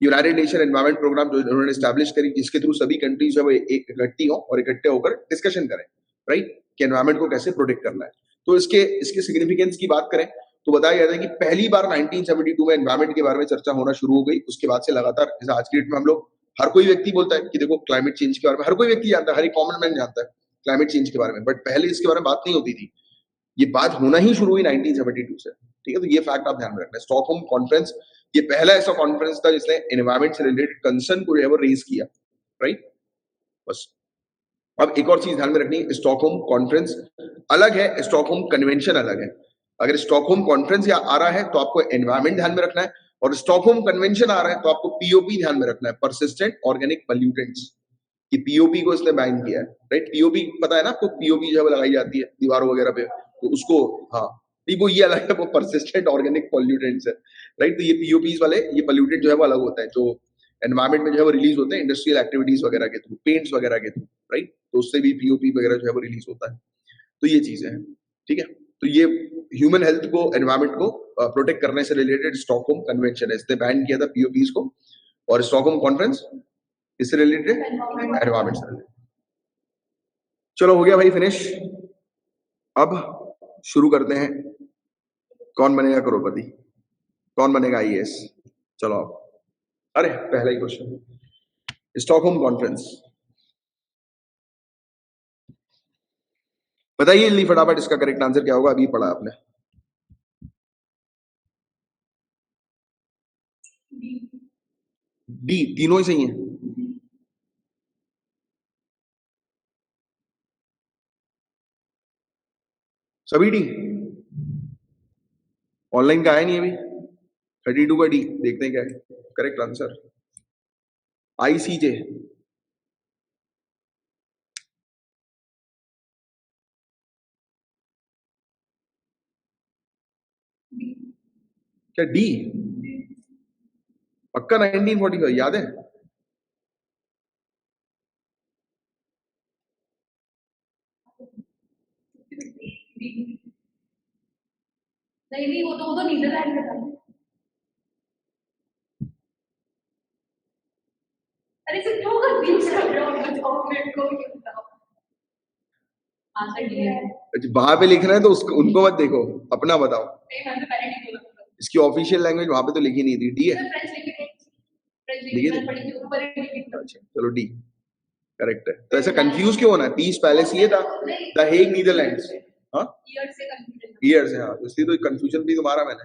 United Nation environment programme, जो उन्होंने एस्टैब्लिश करी, जिसके थ्रू सभी कंट्रीज जो है इकट्ठी हो और इकट्ठे होकर डिस्कशन करें, राइट, कि एनवायरमेंट को कैसे प्रोटेक्ट करना है। तो इसके इसके सिग्निफिकेंस की बात करें तो बताया गया था कि पहली बार 1972 में एनवायरमेंट के बारे में चर्चा होना शुरू हो गई। उसके बाद से लगातार, जैसे आज की डेट में हम लोग, हर कोई व्यक्ति बोलता है कि देखो क्लाइमेट चेंज के बारे में, हर कोई व्यक्ति जानता है, हर एक कॉमन मैन जानता है क्लाइमेट चेंज के बारे में, बट पहले इसके बारे में बात नहीं होती थी। ये बात होना ही शुरू हुई 1972 से। ठीक है, तो ये फैक्ट आप ध्यान में रखना है। स्टॉकहोम कॉन्फ्रेंस ये पहला ऐसा कॉन्फ्रेंस था जिसने एनवायरमेंट से रिलेटेड कंसर्न को जो है वो रेज किया, राइट। बस। अब एक और चीज ध्यान में रखनी है, स्टॉकहोम कॉन्फ्रेंस अलग है, स्टॉकहोम कन्वेंशन अलग है। अगर स्टॉकहोम कॉन्फ्रेंस या आ रहा है तो आपको एनवायरमेंट ध्यान में रखना है, और स्टॉकहोम कन्वेंशन आ रहा है तो आपको पीओपी ध्यान में रखना है, परसिस्टेंट ऑर्गेनिक पॉल्यूटेंट्स। कि पीओपी को इसने बैन किया है, राइट। पीओपी पता है ना आपको, पीओपी जो है वो लगाई जाती है दीवारों वगैरह पे, तो उसको, हाँ, नहीं वो ये अलग है, वो परसिस्टेंट ऑर्गेनिक पॉल्यूटेंट्स है, राइट। तो ये पीओपी वाले ये पॉल्यूटेंट जो है वो अलग होता है, जो एनवायरमेंट में जो है वो रिलीज होते हैं इंडस्ट्रियल एक्टिविटीज वगैरह के थ्रू, पेंट्स वगैरह के थ्रू, राइट। तो उससे भी पीओपी वगैरह जो है वो रिलीज होता है। तो ये चीजें हैं, ठीक है। तो ये ह्यूमन हेल्थ को, एनवायरमेंट को प्रोटेक्ट करने से रिलेटेड स्टॉकहोम कन्वेंशन है, इसने बैन किया था पीओपीज को। और स्टॉकहोम कॉन्फ्रेंस इससे रिलेटेड, एनवायरमेंट से रिलेटेड। चलो हो गया भाई फिनिश। अब शुरू करते हैं, कौन बनेगा करोड़पति, कौन बनेगा आईएएस। चलो अब, अरे पहला ही क्वेश्चन, स्टॉकहोम कॉन्फ्रेंस, बताइए जल्दी फटाफट इसका करेक्ट आंसर क्या होगा। अभी पढ़ा आपने, डी, तीनों ही सही है। सभी डी, ऑनलाइन का है नहीं अभी। 32 का डी, देखते हैं क्या है करेक्ट आंसर। आईसीजे, क्या डी? पक्का 1945 याद है? नहीं वो तो नीदरलैंड में था। अरे सर क्यों कंफ्यूज कर रहे हो? बताओ मेरे को ये बताओ। आंसर डी है। अच्छा वहां पे लिख रहे हैं तो उसको उनको मत देखो, अपना बताओ। नहीं मैंने पहले नहीं बोला। इसकी ऑफिशियल लैंग्वेज वहां पे तो लिखी नहीं थी, डी है। फ्रेंच लिखी थी। फ्रेंच लिखी लिखी थी? मैंने पढ़ी थी ऊपर ही लिखी थी। अच्छा चलो डी करेक्ट है। तो ऐसा कंफ्यूज क्यों होना है? पीस पैलेस ये था, द हेग नीदरलैंड्स। हाँ ईयर से कंफ्यूजन। ईयर से, हाँ इसलिए तो कंफ्यूजन भी तुम्हारा मैंने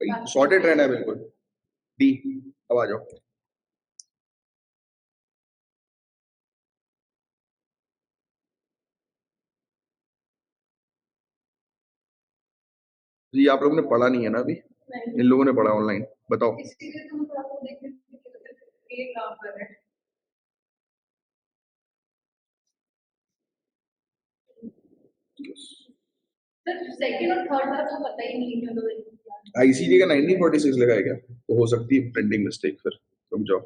भाई सॉर्टेड रहना है बिल्कुल। डी अब आ जाओ। ये आप लोगों ने पढ़ा नहीं है ना अभी? इन लोगों ने पढ़ा ऑनलाइन, बताओ। इसीलिए तुम थोड़ा वो देखने के लिए काम कर रहे हैं। सर सेकंड और थर्ड वाला तो पता ही नहीं है। आईसीजे का 1946 लगा है क्या? तो हो सकती है प्रिंटिंग मिस्टेक, फिर रुक जाओ।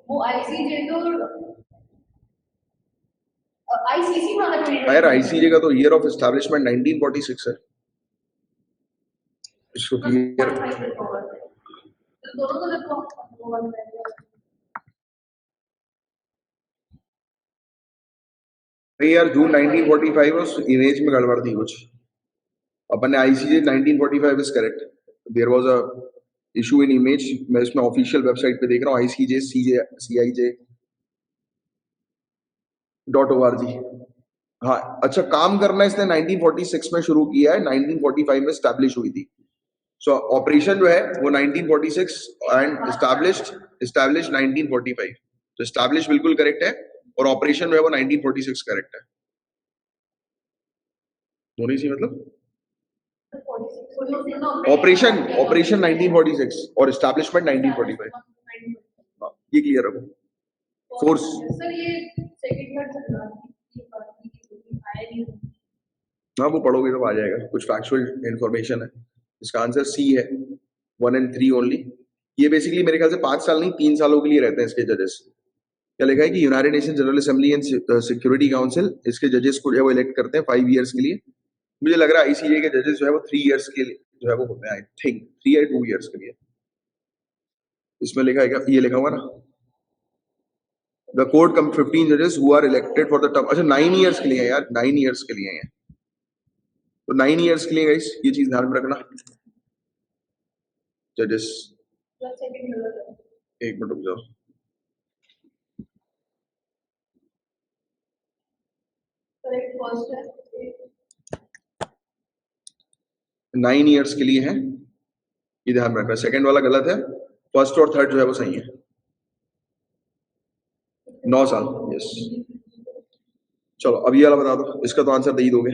वो आईसीजे तो आईसीसी वाला तो यार आईसीजे का तो ईयर ऑफ एस्टैब्लिशमेंट 1946 है। इसको क्लियर दोनों को देखो। यार जून 1945 उस इमेज में गड़बड़ थी कुछ। अपन ने ICJ 1945 is correct, there was a issue in image. मैं इसमें ऑफिशियल वेबसाइट पे देख रहा हूँ आईसीजे CIJ.org। हाँ अच्छा, काम करना इसने 1946 में शुरू किया है, 1945 में स्टैब्लिश हुई थी। सो ऑपरेशन जो है वो 1946 एंड एस्टैब्लिश 1945। तो एस्टैब्लिश बिल्कुल करेक्ट है और ऑपरेशन जो है वो 1946 करेक्ट है। दोनों ही मतलब ऑपरेशन 1946 और एस्टैब्लिशमेंट 1945। हाँ, ये क्लियर रखो। फोर्स सर ये सेकंड थर्ड चल रहा है, आया नहीं। हाँ वो पढ़ोगे तो आ जाएगा, कुछ फैक्चुअल इंफॉर्मेशन है। इसका आंसर सी है, 1 and 3 ओनली। ये बेसिकली मेरे ख्याल से 5 साल नहीं 3 सालों के लिए रहते हैं इसके जजेस। क्या लिखा है कि United nation general assembly and security council इसके जजेस को जो है वो इलेक्ट करते हैं 5 ईयर्स के लिए। मुझे लग रहा है आईसीजे के जजेस जो है वो 3 ईयर्स के लिए जो है वो होते हैं, आई थिंक 3 या 2 ईयर्स के लिए। इसमें लिखा है क्या? ये लिखा हुआ ना, द कोर्ट कम 15 जजेस who are elected for the term. अच्छा 9 ईयर्स के लिए है यार, 9 ईयर्स के लिए है। तो 9 ईयर्स के लिए गाइस ये चीज ध्यान में रखना। जजेस एक मिनट रुक जाओ। नाइन ईयर्स के लिए है, ये ध्यान में रखना। सेकंड वाला गलत है, फर्स्ट और थर्ड जो है वो सही है। 9 साल, यस। चलो अब ये वाला बता दो, इसका तो आंसर दे ही दोगे।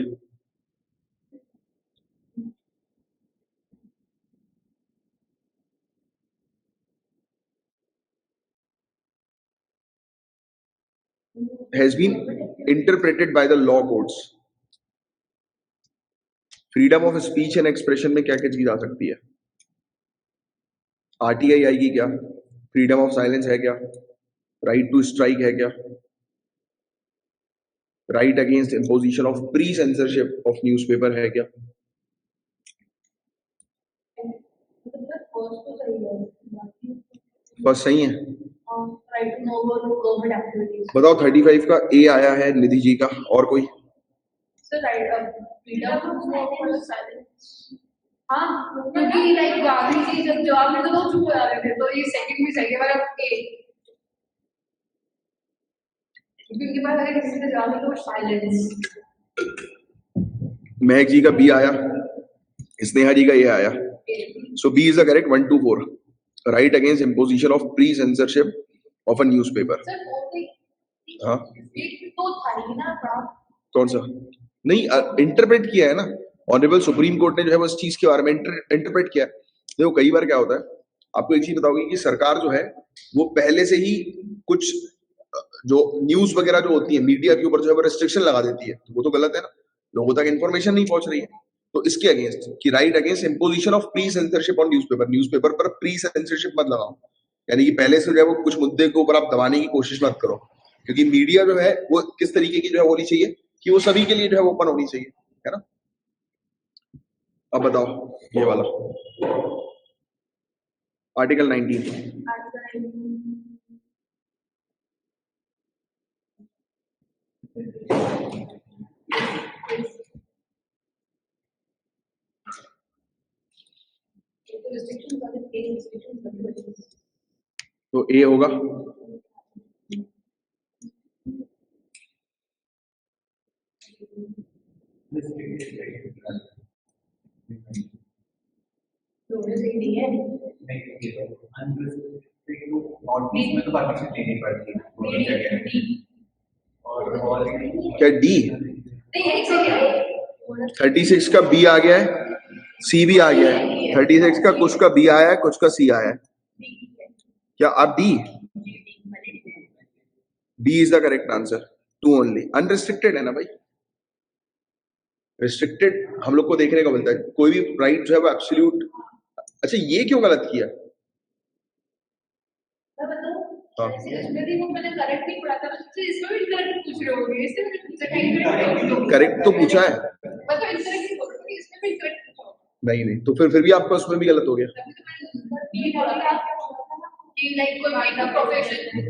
has been interpreted by the law courts। Freedom of speech and expression में क्या क्या चीज आ सकती है? आरटीआई आएगी क्या? फ्रीडम ऑफ साइलेंस है क्या? राइट टू स्ट्राइक है क्या? Right against imposition of pre censorship of newspaper है क्या? फर्स्ट सही है। बताओ 35 का ए आया है निधि जी का, और कोई? हाँ क्योंकि लाइक गांधी जी जब जवाब में तो चुप हो जा रहे थे, तो ये सेकंड भी सही है वाला ए, क्योंकि उनके पास अगर किसी से जवाब नहीं तो साइलेंस। महक जी का बी आया, स्नेहा जी का ये आया। So B is the correct 1 2 4। Right against imposition of pre censorship of a newspaper. हाँ तो था ही ना कौन सा? नहीं इंटरप्रेट किया है ना, ऑनरेबल सुप्रीम कोर्ट ने जो है वो इस चीज के बारे में इंटरप्रेट किया है। देखो कई बार क्या होता है, आपको एक चीज बताओगे कि सरकार जो है वो पहले से ही कुछ जो न्यूज वगैरह जो होती है मीडिया के ऊपर जो है वो रेस्ट्रिक्शन लगा देती है, तो वो तो गलत है ना, लोगों तक इन्फॉर्मेशन नहीं पहुंच रही है। तो इसके अगेंस्ट कि right against imposition of pre censorship on newspaper, newspaper पर प्री सेंसरशिप मत लगाओ, यानी कि पहले से जो है वो कुछ मुद्दे के ऊपर आप दबाने की कोशिश मत करो, क्योंकि मीडिया जो है वो किस तरीके की जो है होनी चाहिए कि वो सभी के लिए जो है ओपन होनी चाहिए, है ना। अब बताओ ये वाला आर्टिकल 19। तो ए होगा क्या डी 36 का बी आ गया है, सी भी आ गया है, 36 का कुछ का बी आया है, कुछ का सी आया है, क्या आप D is the correct answer, two only. Unrestricted है ना भाई, रिस्ट्रिक्टेड हम लोग को देखने को मिलता है, कोई भी राइट जो है वो एब्सोल्यूट। अच्छा ये क्यों गलत किया? करेक्ट तो पूछा है, नहीं तो फिर भी आपका उसमें भी गलत हो गया,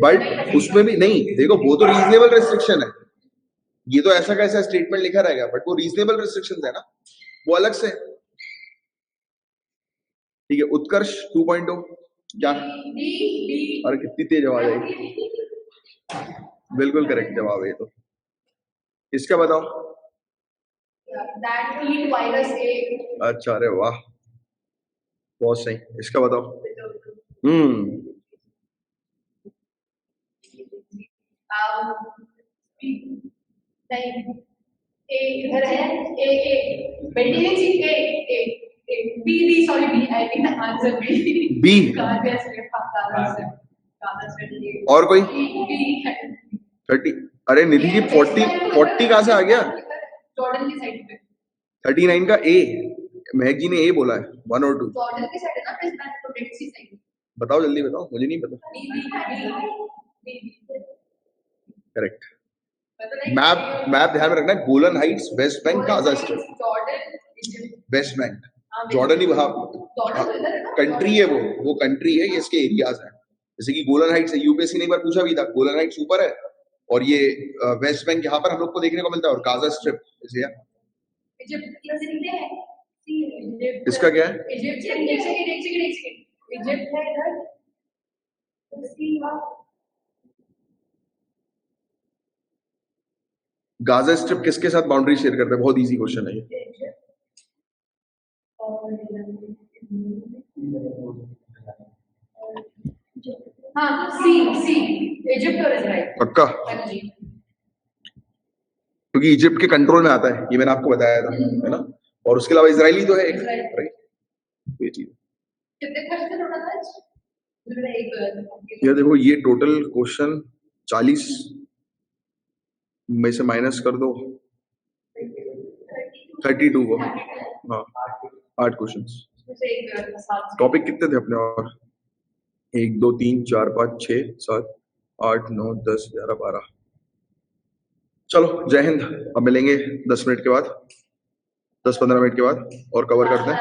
बट उसमें भी नहीं, देखो वो तो रीजनेबल रिस्ट्रिक्शन है, ये तो ऐसा कैसा स्टेटमेंट लिखा रहेगा, बट वो रीजनेबल रिस्ट्रिक्शन है ना, वो अलग से। ठीक है, उत्कर्ष 2.0 क्या? और कितनी तेज आवाज आई, बिल्कुल करेक्ट जवाब है। तो इसका बताओ। अच्छा, अरे वाह, बहुत सही। इसका बताओ। बी और कोई 30? अरे निधि जी 40 कहां से आ गया? 39 का ए, महक जी ने ए बोला है, 1 और 2। बताओ जल्दी बताओ, मुझे नहीं पता। करेक्ट। मैप ध्यान में रखना, Golan Heights, West Bank, Gaza Strip. West Bank Jordan ही कंट्री है, वो कंट्री है, ये इसके एरियाज है। जैसे कि गोलन हाइट्स है, यूपीएससी ने एक बार पूछा भी था, गोलन हाइट्स ऊपर है और ये वेस्ट बैंक यहाँ पर हम लोग को देखने को मिलता है, और गाजा स्ट्रिप इसे है। इसका क्या है? गाजा स्ट्रिप किसके साथ बाउंड्री शेयर करता है? बहुत इजी क्वेश्चन है ये। पक्का? क्योंकि इजिप्ट के कंट्रोल में आता है, ये मैंने आपको बताया था, है ना। और उसके अलावा इजरायली तो है एक, राइट। ये चीज ये देखो, ये टोटल क्वेश्चन 40 में से माइनस कर दो 32 को, हाँ 8 क्वेश्चन। टॉपिक कितने थे अपने? और 1 2 3 4 5 6 7 8 9 10 11 12। चलो जय हिंद। अब मिलेंगे 10 मिनट के बाद, 10-15 मिनट के बाद, और कवर करते हैं।